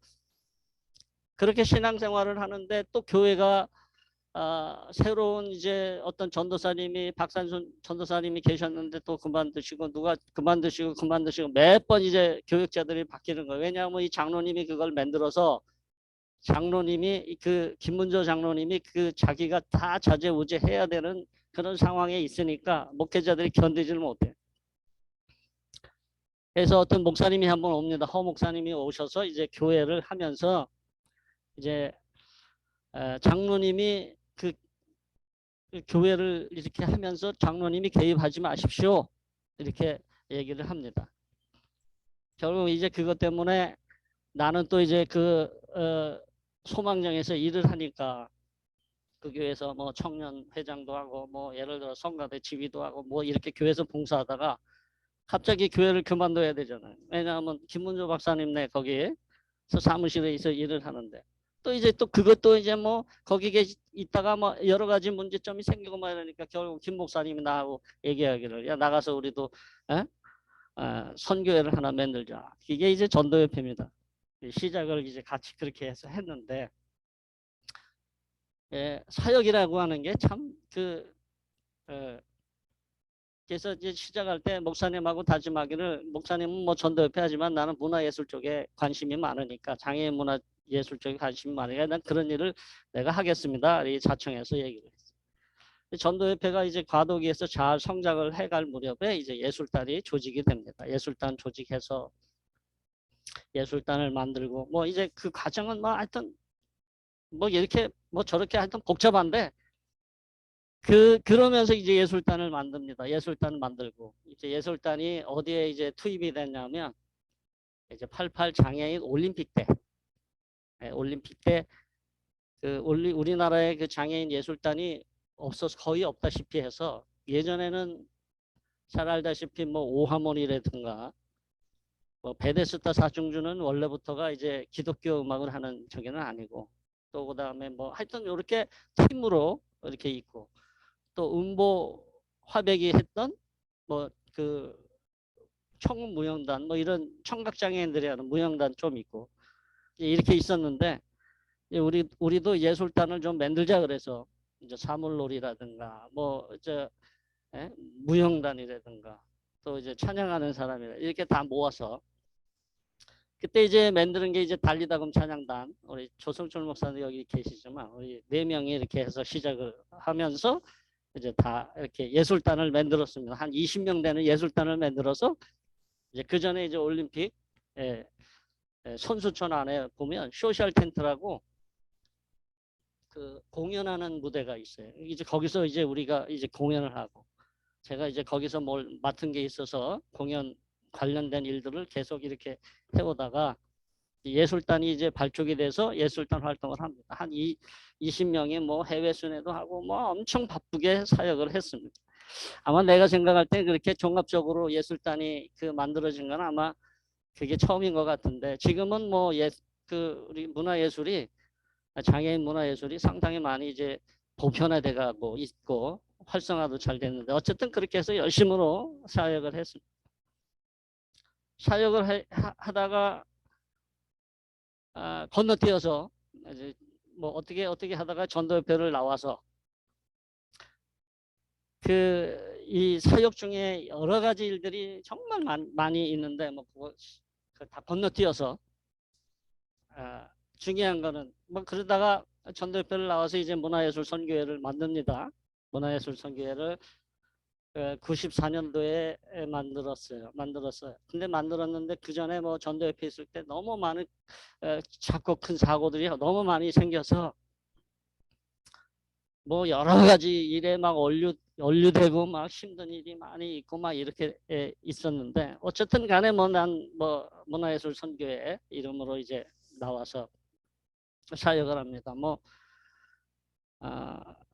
그렇게 신앙생활을 하는데 또 교회가 새로운 이제 어떤 전도사님이 박산순 전도사님이 계셨는데 또 그만두시고 누가 그만두시고 몇 번 이제 교육자들이 바뀌는 거예요. 왜냐하면 이 장로님이 그걸 만들어서 장로님이 그 김문조 장로님이 그 자기가 다 자재우재해야 되는 그런 상황에 있으니까 목회자들이 견디지를 못해. 그래서 어떤 목사님이 한번 옵니다. 허 목사님이 오셔서 이제 교회를 하면서 이제 장로님이 그 교회를 이렇게 하면서 장로님이 개입하지 마십시오. 이렇게 얘기를 합니다. 결국 이제 그것 때문에 나는 또 이제 그 소망정에서 일을 하니까 그 교회에서 뭐 청년 회장도 하고 뭐 예를 들어 성가대 지휘도 하고 뭐 이렇게 교회에서 봉사하다가 갑자기 교회를 그만둬야 되잖아요. 왜냐하면 김문조 박사님네 거기에서 사무실에서 일을 하는데 또 이제 또 그것도 이제 뭐 거기 있다가 뭐 여러 가지 문제점이 생기고 막 이러니까 결국 김 목사님이 나하고 얘기하기를 야 나가서 우리도 선교회를 하나 만들자. 이게 이제 전도협회입니다. 시작을 이제 같이 그렇게 해서 했는데 사역이라고 하는 게 참 그래서 이제 시작할 때 목사님하고 다짐하기를 목사님은 뭐 전도협회 하지만 나는 문화예술 쪽에 관심이 많으니까 장애인 문화예술 쪽에 관심이 많으니까 난 그런 일을 내가 하겠습니다. 이 자청해서 얘기를 했어요. 전도협회가 이제 과도기에서 잘 성장을 해갈 무렵에 이제 예술단이 조직이 됩니다. 예술단 조직해서 예술단을 만들고 뭐 이제 그 과정은 뭐 하여튼 뭐 이렇게 뭐 저렇게 하여튼 복잡한데 그러면서 이제 예술단을 만듭니다. 예술단을 만들고 이제 예술단이 어디에 이제 투입이 됐냐면 이제 88 장애인 올림픽 때 올림픽 때 그 우리나라의 그 장애인 예술단이 없어서 거의 없다시피 해서 예전에는 잘 알다시피 뭐 오하몬이라든가 뭐 베데스다 사중주는 원래부터가 이제 기독교 음악을 하는 저기는 아니고 또 그다음에 뭐 하여튼 이렇게 팀으로 이렇게 있고 또 음보 화백이 했던 뭐 그 청무용단 뭐 이런 청각장애인들이 하는 무용단 좀 있고 이렇게 있었는데 우리도 예술단을 좀 만들자 그래서 이제 사물놀이라든가 뭐 이제 무용단이라든가 또 이제 찬양하는 사람이라 이렇게 다 모아서 그때 이제 만드는 게 이제 달리다금 찬양단 우리 조성철 목사님 여기 계시지만 우리 4명이 이렇게 해서 시작을 하면서 이제 다 이렇게 예술단을 만들었습니다. 한 20명 되는 예술단을 만들어서 이제 그 전에 이제 올림픽 선수촌 안에 보면 소셜 텐트라고 그 공연하는 무대가 있어요. 이제 거기서 이제 우리가 이제 공연을 하고 제가 이제 거기서 뭘 맡은 게 있어서 공연 관련된 일들을 계속 이렇게 해오다가 예술단이 이제 발족이 돼서 예술단 활동을 합니다. 한 20명이 뭐 해외 순회도 하고 뭐 엄청 바쁘게 사역을 했습니다. 아마 내가 생각할 때 그렇게 종합적으로 예술단이 그 만들어진 건 아마 그게 처음인 것 같은데 지금은 뭐 그 우리 문화예술이 장애인 문화예술이 상당히 많이 이제 보편화돼가고 있고 활성화도 잘 됐는데 어쨌든 그렇게 해서 열심으로 사역을 했습니다. 사역을 하다가 건너뛰어서 이제 뭐 어떻게 하다가 전도협회를 나와서 그 이 사역 중에 여러 가지 일들이 정말 많이 있는데 뭐 그거 다 건너뛰어서 중요한 거는 뭐 그러다가 전도협회를 나와서 이제 문화예술 선교회를 만듭니다. 문화예술 선교회를 94년도에 만들었어요. 근데 만들었는데 그 전에 뭐 전도협회 있을 때 너무 많은 작고 큰 사고들이 너무 많이 생겨서 뭐 여러 가지 일에 막 연루되고 막 힘든 일이 많이 있고 막 이렇게 있었는데 어쨌든 간에 뭐 난 뭐 문화예술 선교회 이름으로 이제 나와서 사역을 합니다. 뭐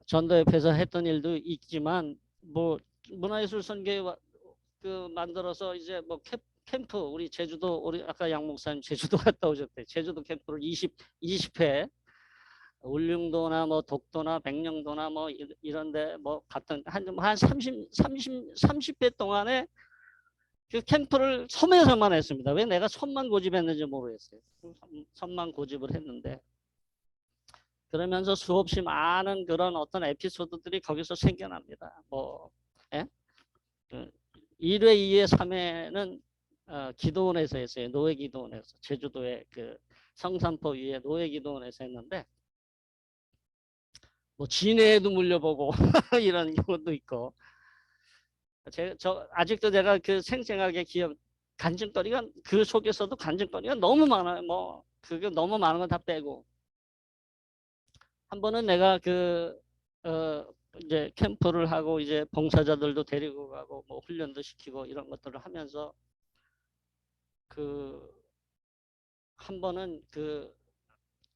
전도협회에서 했던 일도 있지만 뭐 문화예술 선교회 그 만들어서 이제 뭐 캠프 우리 제주도 우리 아까 양 목사님 제주도 갔다 오셨대. 제주도 캠프를 20회 울릉도나 뭐 독도나 백령도나 뭐 이런데 뭐 같은 한 30회 동안에 그 캠프를 섬에서만 했습니다. 왜 내가 섬만 고집했는지 모르겠어요. 섬만 고집을 했는데 그러면서 수없이 많은 그런 어떤 에피소드들이 거기서 생겨납니다. 뭐 예? 1회, 2회, 3회는 기도원에서 했어요. 노예기도원에서 제주도의 그 성산포 위에 노예기도원에서 했는데 뭐 진해에도 물려보고 이런 경우도 있고 아직도 제가 그 생생하게 간증거리가 그 속에서도 간증거리가 너무 많아요. 뭐 그게 너무 많은 건 다 빼고 한 번은 내가 이제 캠프를 하고 이제 봉사자들도 데리고 가고 뭐 훈련도 시키고 이런 것들을 하면서 한 번은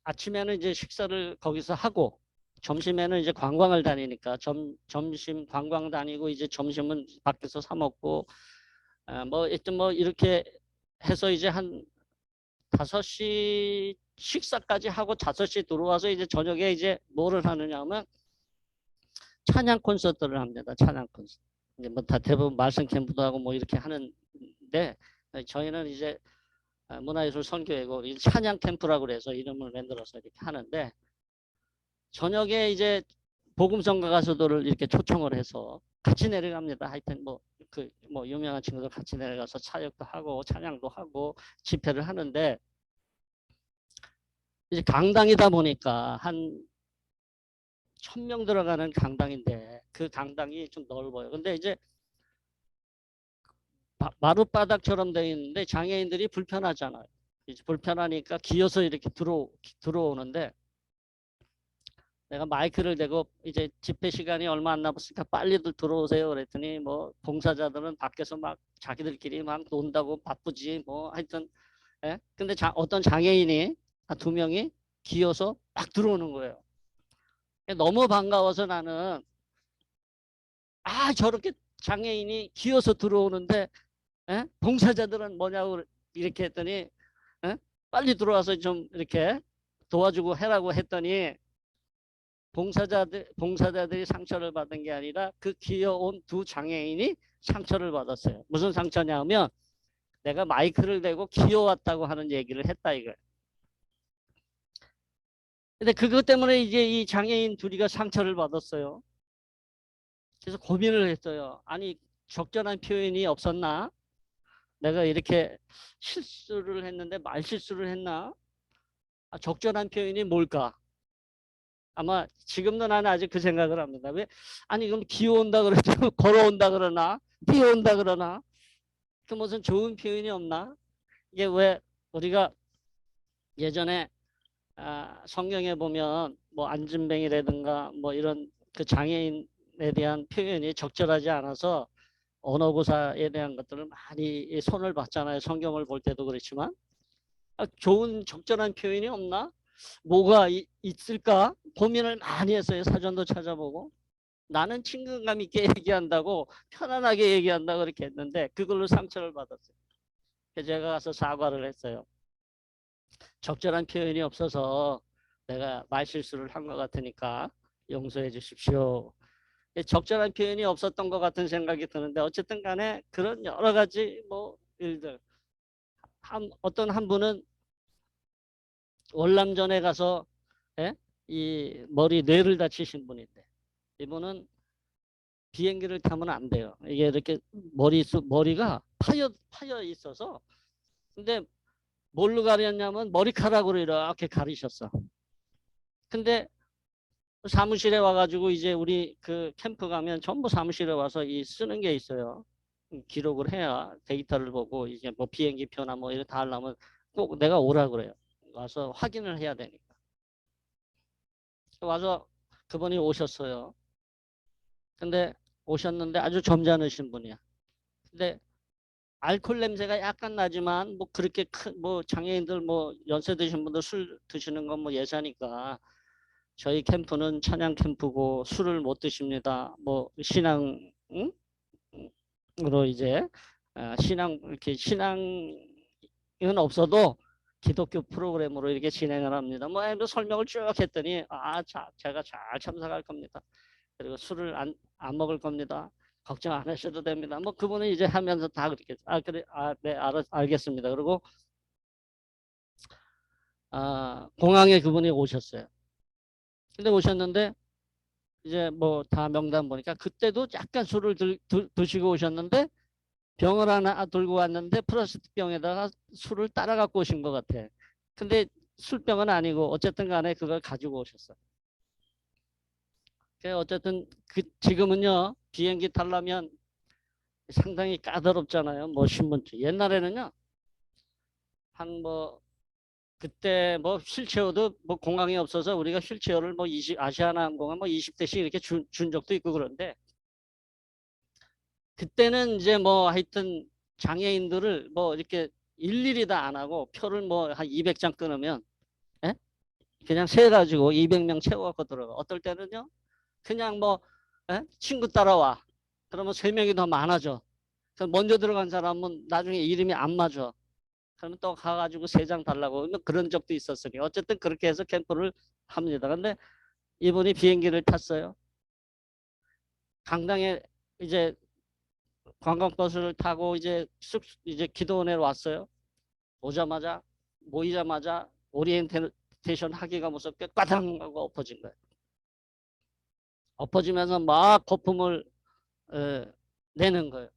아침에는 이제 식사를 거기서 하고 점심에는 이제 관광을 다니니까 점심 관광 다니고 이제 점심은 밖에서 사 먹고 뭐 일단 뭐 이렇게 해서 이제 한 5시 식사까지 하고 5시 들어와서 이제 저녁에 이제 뭐를 하느냐 하면 찬양 콘서트를 합니다. 찬양 콘서트. 이제 뭐 다 대부분 말씀 캠프도 하고 뭐 이렇게 하는데 저희는 이제 문화예술 선교회고 찬양 캠프라고 그래서 이름을 만들어서 이렇게 하는데 저녁에 이제 복음성가 가수들을 이렇게 초청을 해서 같이 내려갑니다. 하여튼 뭐 유명한 친구들 같이 내려가서 차역도 하고 찬양도 하고 집회를 하는데 이제 강당이다 보니까 한 1000명 들어가는 강당인데 그 강당이 좀 넓어요. 근데 이제 마룻바닥처럼 되어 있는데 장애인들이 불편하잖아요. 이제 불편하니까 기어서 이렇게 들어오는데 내가 마이크를 대고 이제 집회 시간이 얼마 안 남았으니까 빨리들 들어오세요 그랬더니 뭐 봉사자들은 밖에서 막 자기들끼리 막 논다고 바쁘지 뭐 하여튼 예? 근데 어떤 장애인이 2명이 기어서 막 들어오는 거예요. 너무 반가워서 나는 저렇게 장애인이 기어서 들어오는데 봉사자들은 뭐냐고 이렇게 했더니 빨리 들어와서 좀 이렇게 도와주고 해라고 했더니 봉사자들이 상처를 받은 게 아니라 그 기어온 2 장애인이 상처를 받았어요. 무슨 상처냐면 내가 마이크를 대고 기어왔다고 하는 얘기를 했다 이거예요. 근데 그것 때문에 이제 이 장애인 2이가 상처를 받았어요. 그래서 고민을 했어요. 아니 적절한 표현이 없었나? 내가 이렇게 실수를 했는데 말실수를 했나? 적절한 표현이 뭘까? 아마 지금도 나는 아직 그 생각을 합니다. 왜? 아니 그럼 기어온다 그러죠. 걸어온다 그러나? 뛰어온다 그러나? 그 무슨 좋은 표현이 없나? 이게 왜 우리가 예전에 성경에 보면 뭐 안진뱅이라든가 뭐 이런 그 장애인에 대한 표현이 적절하지 않아서 언어고사에 대한 것들을 많이 손을 봤잖아요. 성경을 볼 때도 그렇지만 좋은 적절한 표현이 없나? 뭐가 있을까? 고민을 많이 했어요. 사전도 찾아보고. 나는 친근감 있게 얘기한다고 편안하게 얘기한다고 그렇게 했는데 그걸로 상처를 받았어요. 그래서 제가 가서 사과를 했어요. 적절한 표현이 없어서 내가 말실수를 한 것 같으니까 용서해 주십시오. 적절한 표현이 없었던 것 같은 생각이 드는데 어쨌든 간에 그런 여러 가지 뭐 일들 어떤 한 분은 월남전에 가서 예? 이 머리 뇌를 다치신 분인데 이분은 비행기를 타면 안 돼요. 이게 이렇게 머리가 파여 있어서 근데 뭘로 가렸냐면 머리카락으로 이렇게 가리셨어. 근데 사무실에 와가지고 이제 우리 그 캠프 가면 전부 사무실에 와서 이 쓰는 게 있어요. 기록을 해야 데이터를 보고 이제 뭐 비행기 표나 뭐 이런 다 하려면 꼭 내가 오라 그래요. 와서 확인을 해야 되니까. 와서 그분이 오셨어요. 근데 오셨는데 아주 점잖으신 분이야. 근데 알코올 냄새가 약간 나지만 뭐 그렇게 큰 뭐 장애인들 뭐 연세 드신 분들 술 드시는 건 뭐 예사니까 저희 캠프는 찬양 캠프고 술을 못 드십니다. 뭐 신앙 응? 으로 이제 신앙 이렇게 신앙은 없어도 기독교 프로그램으로 이렇게 진행을 합니다. 뭐 설명을 쭉 했더니 제가 잘 참석할 겁니다. 그리고 술을 안 먹을 겁니다. 걱정 안 하셔도 됩니다. 뭐 그분은 이제 하면서 다 그렇게 그래 네 알겠습니다. 그리고 공항에 그분이 오셨어요. 근데 오셨는데 이제 뭐 다 명단 보니까 그때도 약간 술을 드시고 오셨는데 병을 하나 들고 왔는데 플라스틱 병에다가 술을 따라 갖고 오신 것 같아. 근데 술병은 아니고 어쨌든 간에 그걸 가지고 오셨어. 어쨌든 지금은요 비행기 타려면 상당히 까다롭잖아요. 뭐 신분증. 옛날에는요 한 뭐 그때 뭐 휠체어도 뭐 공항이 없어서 우리가 휠체어를 뭐 아시아나항공은 뭐 20대씩 이렇게 준 적도 있고 그런데 그때는 이제 뭐 하여튼 장애인들을 뭐 이렇게 일일이 다 안 하고 표를 뭐 한 200장 끊으면 예? 그냥 세 가지고 200명 채워갖고 들어가. 어떨 때는요 그냥 뭐 친구 따라와. 그러면 세 명이 더 많아져. 그럼 먼저 들어간 사람은 나중에 이름이 안 맞아. 그러면 또 가가지고 세 장 달라고 그런 적도 있었으니 어쨌든 그렇게 해서 캠프를 합니다. 근데 이분이 비행기를 탔어요. 강당에 이제 관광버스를 타고 이제 기도원에 왔어요. 오자마자 모이자마자 오리엔테이션 하기가 무섭게 까당 하고 엎어진 거예요. 엎어지면서 막 거품을 내는 거예요.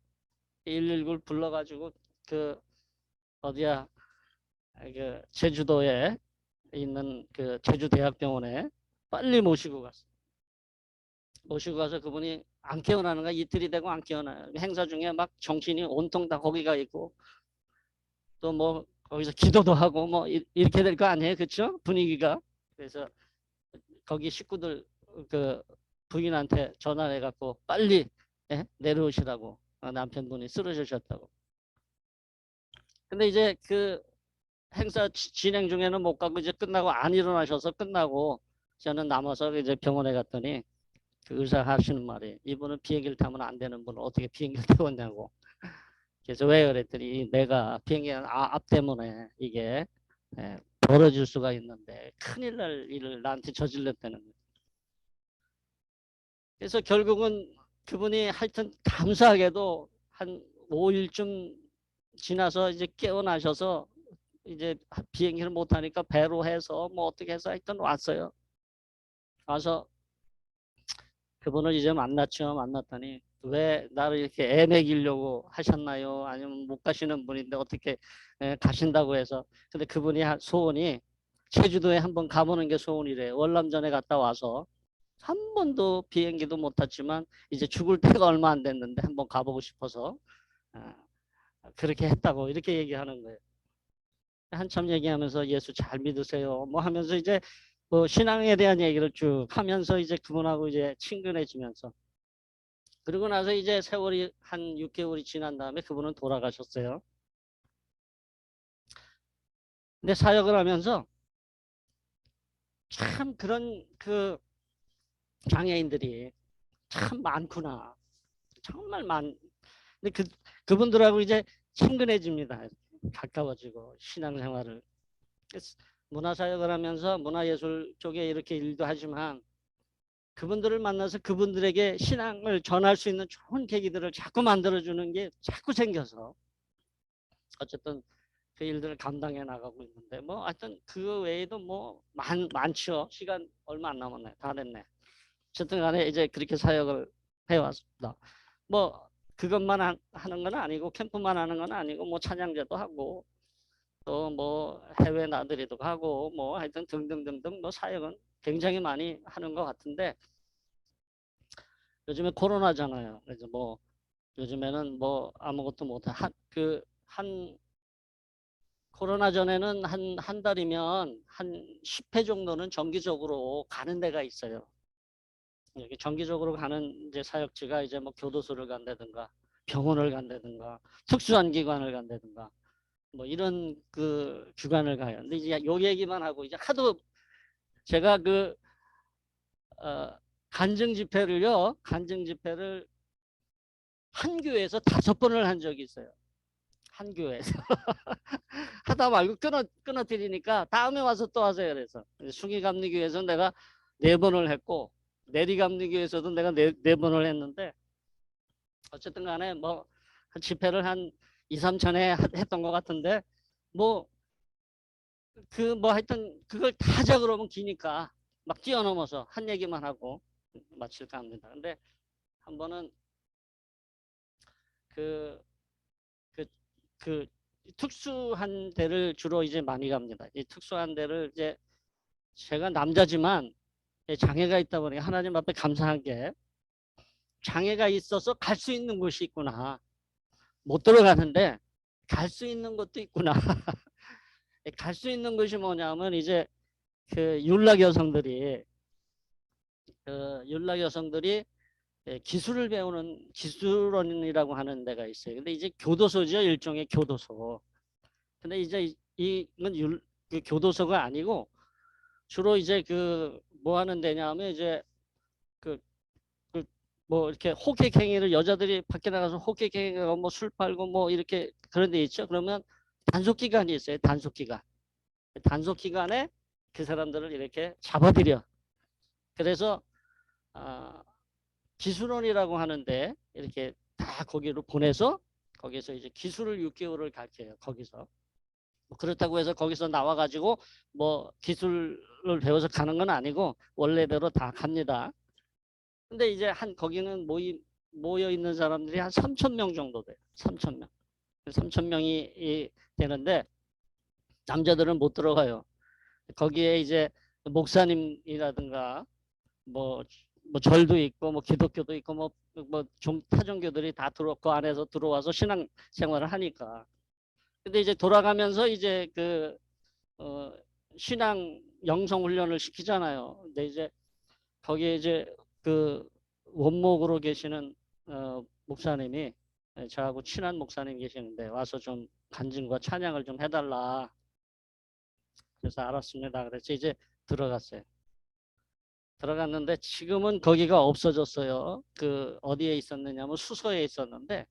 119를 불러가지고 그 어디야 그 제주도에 있는 그 제주대학병원에 빨리 모시고 갔어요. 모시고 가서 그분이 안 깨어나는 거야. 이틀이 되고 안 깨어나요. 행사 중에 막 정신이 온통 다 거기가 있고 또 뭐 거기서 기도도 하고 뭐 이렇게 될 거 아니에요. 그렇죠? 분위기가. 그래서 거기 식구들 그 부인한테 전화를 해갖고 빨리 내려오시라고 남편분이 쓰러지셨다고. 근데 이제 그 행사 진행 중에는 못 가고 이제 끝나고 안 일어나셔서 끝나고 저는 남아서 이제 병원에 갔더니 그 의사 하시는 말이 이분은 비행기를 타면 안 되는 분을 어떻게 비행기를 태웠냐고. 그래서 왜 그랬더니 내가 비행기 앞 때문에 이게 벌어질 수가 있는데 큰일 날 일을 나한테 저질렀다는 거예요. 그래서 결국은 그분이 하여튼 감사하게도 한 5일쯤 지나서 이제 깨어나셔서 이제 비행기를 못하니까 배로 해서 뭐 어떻게 해서 하여튼 왔어요. 와서 그분을 이제 만났더니 왜 나를 이렇게 애매기려고 하셨나요? 아니면 못 가시는 분인데 어떻게 가신다고 해서. 근데 그분이 소원이 제주도에 한번 가보는 게 소원이래요. 월남전에 갔다 와서 한 번도 비행기도 못 탔지만 이제 죽을 때가 얼마 안 됐는데 한번 가보고 싶어서 그렇게 했다고 이렇게 얘기하는 거예요. 한참 얘기하면서 예수 잘 믿으세요. 뭐 하면서 이제 뭐 신앙에 대한 얘기를 쭉 하면서 이제 그분하고 이제 친근해지면서 그러고 나서 이제 세월이 한 6개월이 지난 다음에 그분은 돌아가셨어요. 근데 사역을 하면서 참 그런 그 장애인들이 참 많구나. 정말 근데 그분들하고 이제 친근해집니다. 가까워지고 신앙생활을. 문화사역을 하면서 문화예술 쪽에 이렇게 일도 하지만 그분들을 만나서 그분들에게 신앙을 전할 수 있는 좋은 계기들을 자꾸 만들어주는 게 자꾸 생겨서 어쨌든 그 일들을 감당해 나가고 있는데 뭐 하여튼 그 외에도 뭐 많죠. 시간 얼마 안 남았네. 다 됐네. 어쨌든 간에 이제 그렇게 사역을 해왔습니다. 뭐 그것만 하는 건 아니고 캠프만 하는 건 아니고 뭐 찬양제도 하고 또 뭐 해외 나들이도 가고 뭐 하여튼 등등등등 뭐 사역은 굉장히 많이 하는 것 같은데 요즘에 코로나잖아요. 그래서 뭐 요즘에는 뭐 아무것도 못해 한 코로나 전에는 한 달이면 한 10회 정도는 정기적으로 가는 데가 있어요. 이렇게 정기적으로 가는 이제 사역지가 이제 뭐 교도소를 간다든가 병원을 간다든가 특수한 기관을 간다든가 뭐 이런 그 기관을 가요. 근데 이제 요 얘기만 하고 이제 하도 제가 간증 집회를요. 간증 집회를 한 교회에서 5번을 한 적이 있어요. 한 교회에서. 하다 말고 끊어뜨리니까 다음에 와서 또 하세요. 그래서 숭이감리교회에서 내가 4번을 했고 내리감리교회에서도 내가 네 번을 했는데 어쨌든 간에 뭐 집회를 한 2, 3천회 했던 것 같은데 뭐 뭐 하여튼 그걸 다 하자 그러면 기니까 막 뛰어넘어서 한 얘기만 하고 마칠까 합니다. 근데 한 번은 그, 그, 그 특수한 데를 주로 이제 많이 갑니다. 이 특수한 데를 이제 제가 남자지만 장애가 있다 보니 하나님 앞에 감사한 게 장애가 있어서 갈 수 있는 곳이 있구나. 못 들어가는데 갈 수 있는 것도 있구나. 갈 수 있는 것이 뭐냐면 이제 그 율락 여성들이 기술을 배우는 기술원이라고 하는 데가 있어요. 근데 이제 교도소죠. 일종의 교도소. 근데 이제 이건 그 교도소가 아니고 주로 이제 그 뭐 하는 데냐면 이제 그 뭐 이렇게 호객 행위를 여자들이 밖에 나가서 호객 행위하고 뭐 술 팔고 뭐 이렇게 그런 데 있죠. 그러면 단속 기간이 있어요. 단속 기간. 단속 기간에 그 사람들을 이렇게 잡아들여. 그래서 기술원이라고 하는데 이렇게 다 거기로 보내서 거기서 이제 기술을 6개월을 가르쳐요. 거기서. 뭐 그렇다고 해서 거기서 나와가지고 뭐 기술을 배워서 가는 건 아니고 원래대로 다 갑니다. 근데 이제 거기는 모여 있는 사람들이 한 3천 명 정도 돼요. 3천 명. 3천 명이 되는데 남자들은 못 들어가요. 거기에 이제 목사님이라든가 뭐, 뭐 절도 있고 뭐 기독교도 있고 뭐 타종교들이 다 그 안에서 들어와서 신앙 생활을 하니까. 근데 이제 돌아가면서 이제 어, 신앙 영성 훈련을 시키잖아요. 근데 이제 거기에 이제 그 원목으로 계시는 목사님이 저하고 친한 목사님 계시는데 와서 좀 간증과 찬양을 좀 해달라. 그래서 알았습니다. 그래서 이제 들어갔어요. 들어갔는데 지금은 거기가 없어졌어요. 그 어디에 있었느냐면 수서에 있었는데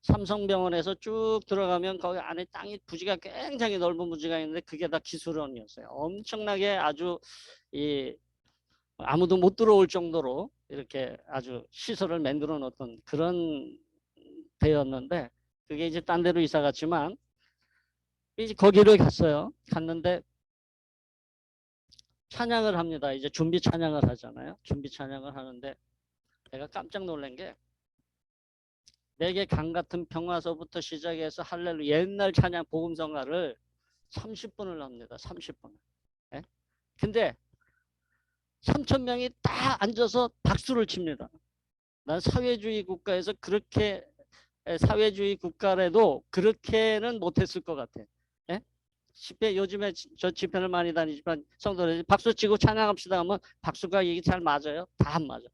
삼성병원에서 쭉 들어가면 거기 안에 땅이 부지가 굉장히 넓은 부지가 있는데 그게 다 기술원이었어요. 엄청나게 아주 아무도 못 들어올 정도로 이렇게 아주 시설을 만들어 놓던 그런 데였는데 그게 이제 딴 데로 이사 갔지만 이제 거기를 갔어요. 갔는데 찬양을 합니다. 이제 준비 찬양을 하잖아요. 준비 찬양을 하는데 내가 깜짝 놀란 게 내게 강 같은 평화서부터 시작해서 할렐루 옛날 찬양 복음성가를 30분을 합니다. 30분. 예? 근데 3천 명이 다 앉아서 박수를 칩니다. 난 사회주의 국가에서 사회주의 국가라도 그렇게는 못했을 것 같아. 예? 집회 요즘에 저 집회를 많이 다니지만 성도들이 박수 치고 찬양합시다 하면 박수가 이게 잘 맞아요? 다 안 맞아.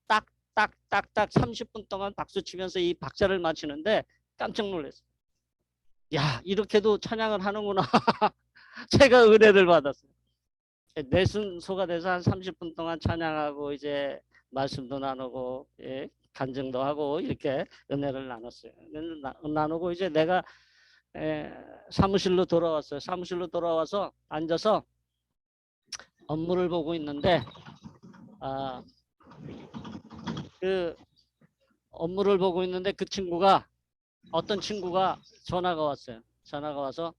딱딱딱딱 30분 동안 박수 치면서 이 박자를 맞추는데 깜짝 놀랐어요. 야, 이렇게도 찬양을 하는구나. 제가 은혜를 받았어요. 내 순서가 돼서 한 30분 동안 찬양하고 이제 말씀도 나누고 예, 간증도 하고 이렇게 은혜를 나눴어요. 나누고 이제 내가 사무실로 돌아왔어요. 사무실로 돌아와서 앉아서 업무를 보고 있는데 아, 그 업무를 보고 있는데 그 친구가 어떤 친구가 전화가 왔어요. 전화가 와서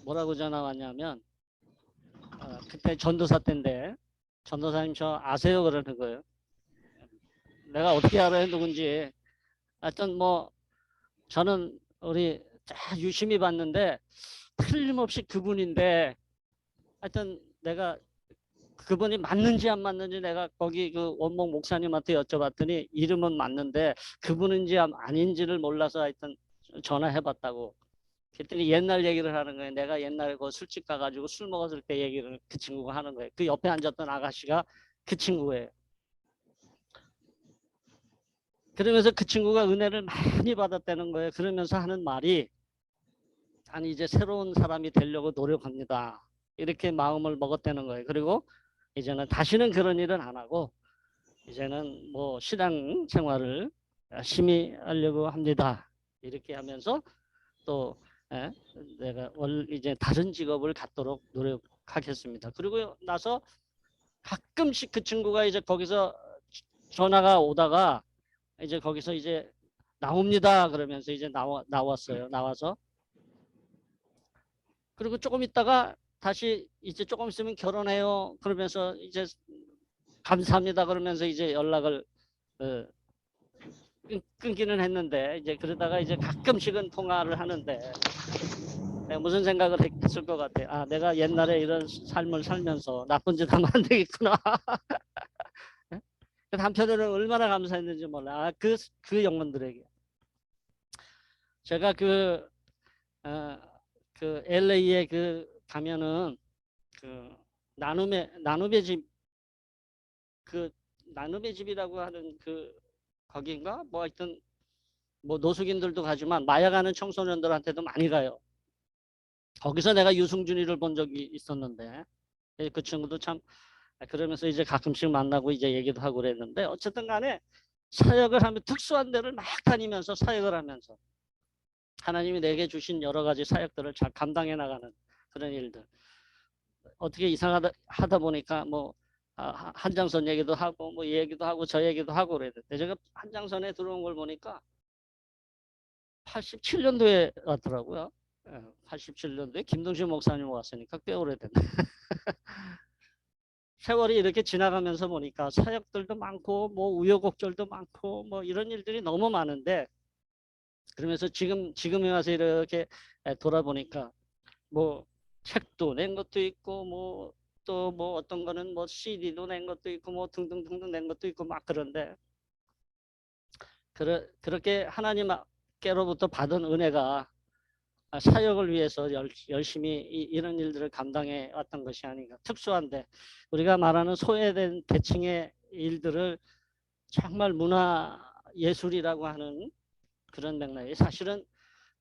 뭐라고 전화 왔냐면 그때 전도사 때인데 전도사님 저 아세요? 그러는 거예요. 내가 어떻게 알아요? 누군지. 하여튼 뭐 저는 우리 유심히 봤는데 틀림없이 그분인데 하여튼 내가 그분이 맞는지 안 맞는지 내가 거기 그 원목 목사님한테 여쭤봤더니 이름은 맞는데 그분인지 아닌지를 몰라서 하여튼 전화해봤다고. 그랬더니 옛날 얘기를 하는 거예요. 내가 옛날에 그 술집 가가지고 술 먹었을 때 얘기를 그 친구가 하는 거예요. 그 옆에 앉았던 아가씨가 그 친구예요. 그러면서 그 친구가 은혜를 많이 받았다는 거예요. 그러면서 하는 말이 아니 이제 새로운 사람이 되려고 노력합니다. 이렇게 마음을 먹었다는 거예요. 그리고 이제는 다시는 그런 일은 안 하고 이제는 뭐 신앙 생활을 열심히 하려고 합니다. 이렇게 하면서 또 예, 내가 이제 다른 직업을 갖도록 노력하겠습니다. 그리고 나서 가끔씩 그 친구가 이제 거기서 전화가 오다가 이제 거기서 이제 나옵니다. 그러면서 이제 나왔어요. 나와서 그리고 조금 있다가 다시 이제 조금 있으면 결혼해요. 그러면서 이제 감사합니다. 그러면서 이제 연락을 어, 끊기는 했는데 이제 그러다가 이제 가끔씩은 통화를 하는데 내가 무슨 생각을 했을 것 같아. 아, 내가 옛날에 이런 삶을 살면서 나쁜 짓 하면 안 되겠구나. 한편으로는 얼마나 감사했는지 몰라. 그 영혼들에게. 제가 어, 그 LA에 가면은 그 나눔의 집, 그 나눔의 집이라고 하는 거기인가? 뭐 하여튼 뭐 노숙인들도 가지만 마약하는 청소년들한테도 많이 가요. 거기서 내가 유승준이를 본 적이 있었는데 그 친구도 참 그러면서 이제 가끔씩 만나고 이제 얘기도 하고 그랬는데 어쨌든 간에 사역을 하면 특수한 데를 막 다니면서 사역을 하면서 하나님이 내게 주신 여러 가지 사역들을 잘 감당해 나가는 그런 일들. 어떻게 이상하다 하다 보니까 뭐 한장선 얘기도 하고 뭐 얘기도 하고 저 얘기도 하고 그랬는데 제가 한장선에 들어온 걸 보니까 87년도에 왔더라고요. 87년도에 김동신 목사님 왔으니까 꽤 오래됐네. 세월이 이렇게 지나가면서 보니까 사역들도 많고 뭐 우여곡절도 많고 뭐 이런 일들이 너무 많은데 그러면서 지금에 와서 이렇게 돌아보니까 뭐 책도 낸 것도 있고 뭐 또 뭐 어떤 거는 뭐 CD도 낸 것도 있고 뭐 등등등등 낸 것도 있고 막 그런데 그렇게 하나님께로부터 받은 은혜가 사역을 위해서 열심히 이런 일들을 감당해 왔던 것이 아닌가. 특수한데 우리가 말하는 소외된 계층의 일들을 정말 문화 예술이라고 하는 그런 맥락이 사실은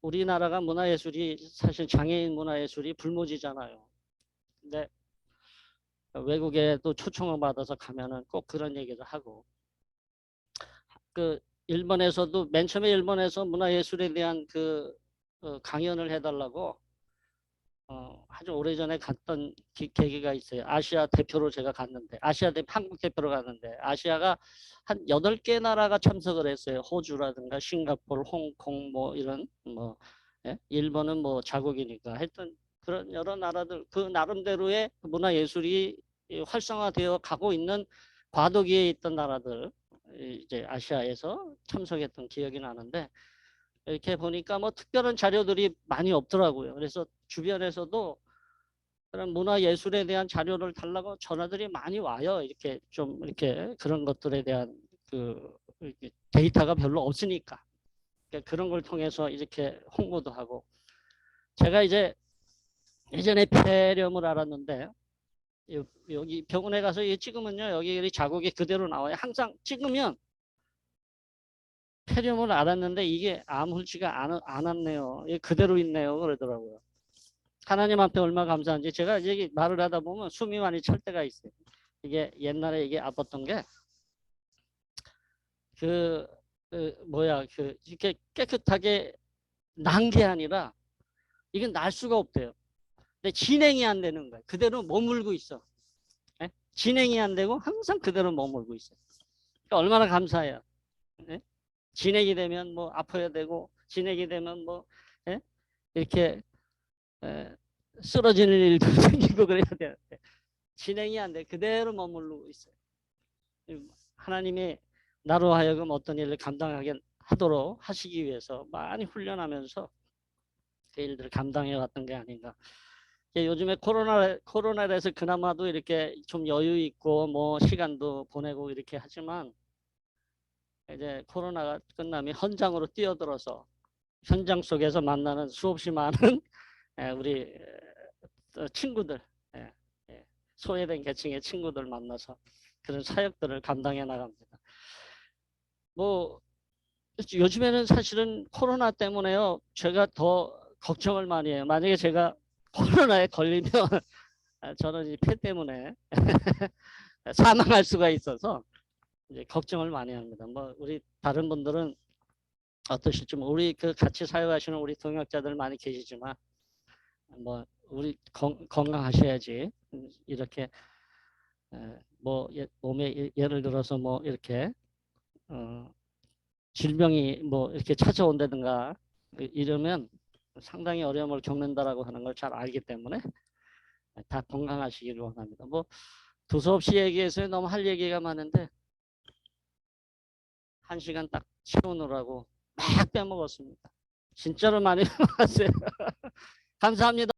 우리나라가 문화예술이 사실 장애인 문화예술이 불모지잖아요. 근데 외국에 또 초청을 받아서 가면은 꼭 그런 얘기를 하고 일본에서도 맨 처음에 일본에서 문화예술에 대한 강연을 해달라고 아주 오래전에 갔던 계기가 있어요. 아시아 대표로 제가 갔는데 한국 대표로 갔는데 아시아가 한 8개 나라가 참석을 했어요. 호주라든가 싱가포르, 홍콩 뭐 이런 뭐 예? 일본은 뭐 자국이니까 했던 그런 여러 나라들 그 나름대로의 문화예술이 활성화되어 가고 있는 과도기에 있던 나라들 이제 아시아에서 참석했던 기억이 나는데 이렇게 보니까 뭐 특별한 자료들이 많이 없더라고요. 그래서 주변에서도 그런 문화예술에 대한 자료를 달라고 전화들이 많이 와요. 이렇게 좀 이렇게 그런 것들에 대한 데이터가 별로 없으니까 그런 걸 통해서 이렇게 홍보도 하고 제가 이제 예전에 폐렴을 앓았는데 여기 병원에 가서 이 찍으면요, 여기 자국이 그대로 나와요. 항상 찍으면 폐렴을 앓았는데 이게 암 훑지가 안 왔네요. 이게 그대로 있네요. 그러더라고요. 하나님 앞에 얼마나 감사한지. 제가 이제 말을 하다 보면 숨이 많이 찰 때가 있어요. 이게 옛날에 이게 아팠던 게 이렇게 깨끗하게 난 게 아니라 이건 날 수가 없대요. 근데 진행이 안 되는 거예요. 그대로 머물고 있어. 예? 진행이 안 되고 항상 그대로 머물고 있어요. 그러니까 얼마나 감사해요. 예? 진행이 되면 뭐 아파야 되고, 진행이 되면 뭐 예? 이렇게 에, 쓰러지는 일도 생기고 그래야 되는데 진행이 안 돼. 그대로 머무르고 있어요. 하나님이 나로 하여금 어떤 일을 감당하게 하도록 하시기 위해서 많이 훈련하면서 그 일들을 감당해 왔던 게 아닌가. 요즘에 코로나에서 그나마도 이렇게 좀 여유 있고 뭐 시간도 보내고 이렇게 하지만 이제 코로나가 끝나면 현장으로 뛰어들어서 현장 속에서 만나는 수없이 많은 우리 친구들, 소외된 계층의 친구들 만나서 그런 사역들을 감당해 나갑니다. 뭐 요즘에는 사실은 코로나 때문에요. 제가 더 걱정을 많이 해요. 만약에 제가 코로나에 걸리면 저는 이 폐 때문에 사망할 수가 있어서 이제 걱정을 많이 합니다. 뭐 우리 다른 분들은 어떠실지 우리 그 같이 사역하시는 우리 동역자들 많이 계시지만 뭐 우리 건강하셔야지 이렇게 뭐 몸에 예를 들어서 뭐 이렇게 질병이 뭐 이렇게 찾아온다든가 이러면 상당히 어려움을 겪는다라고 하는 걸 잘 알기 때문에 다 건강하시기를 원합니다. 뭐 두서없이 얘기해서 너무 할 얘기가 많은데 1시간 딱 채우느라고 막 빼먹었습니다. 진짜로 많이 먹었어요. 감사합니다.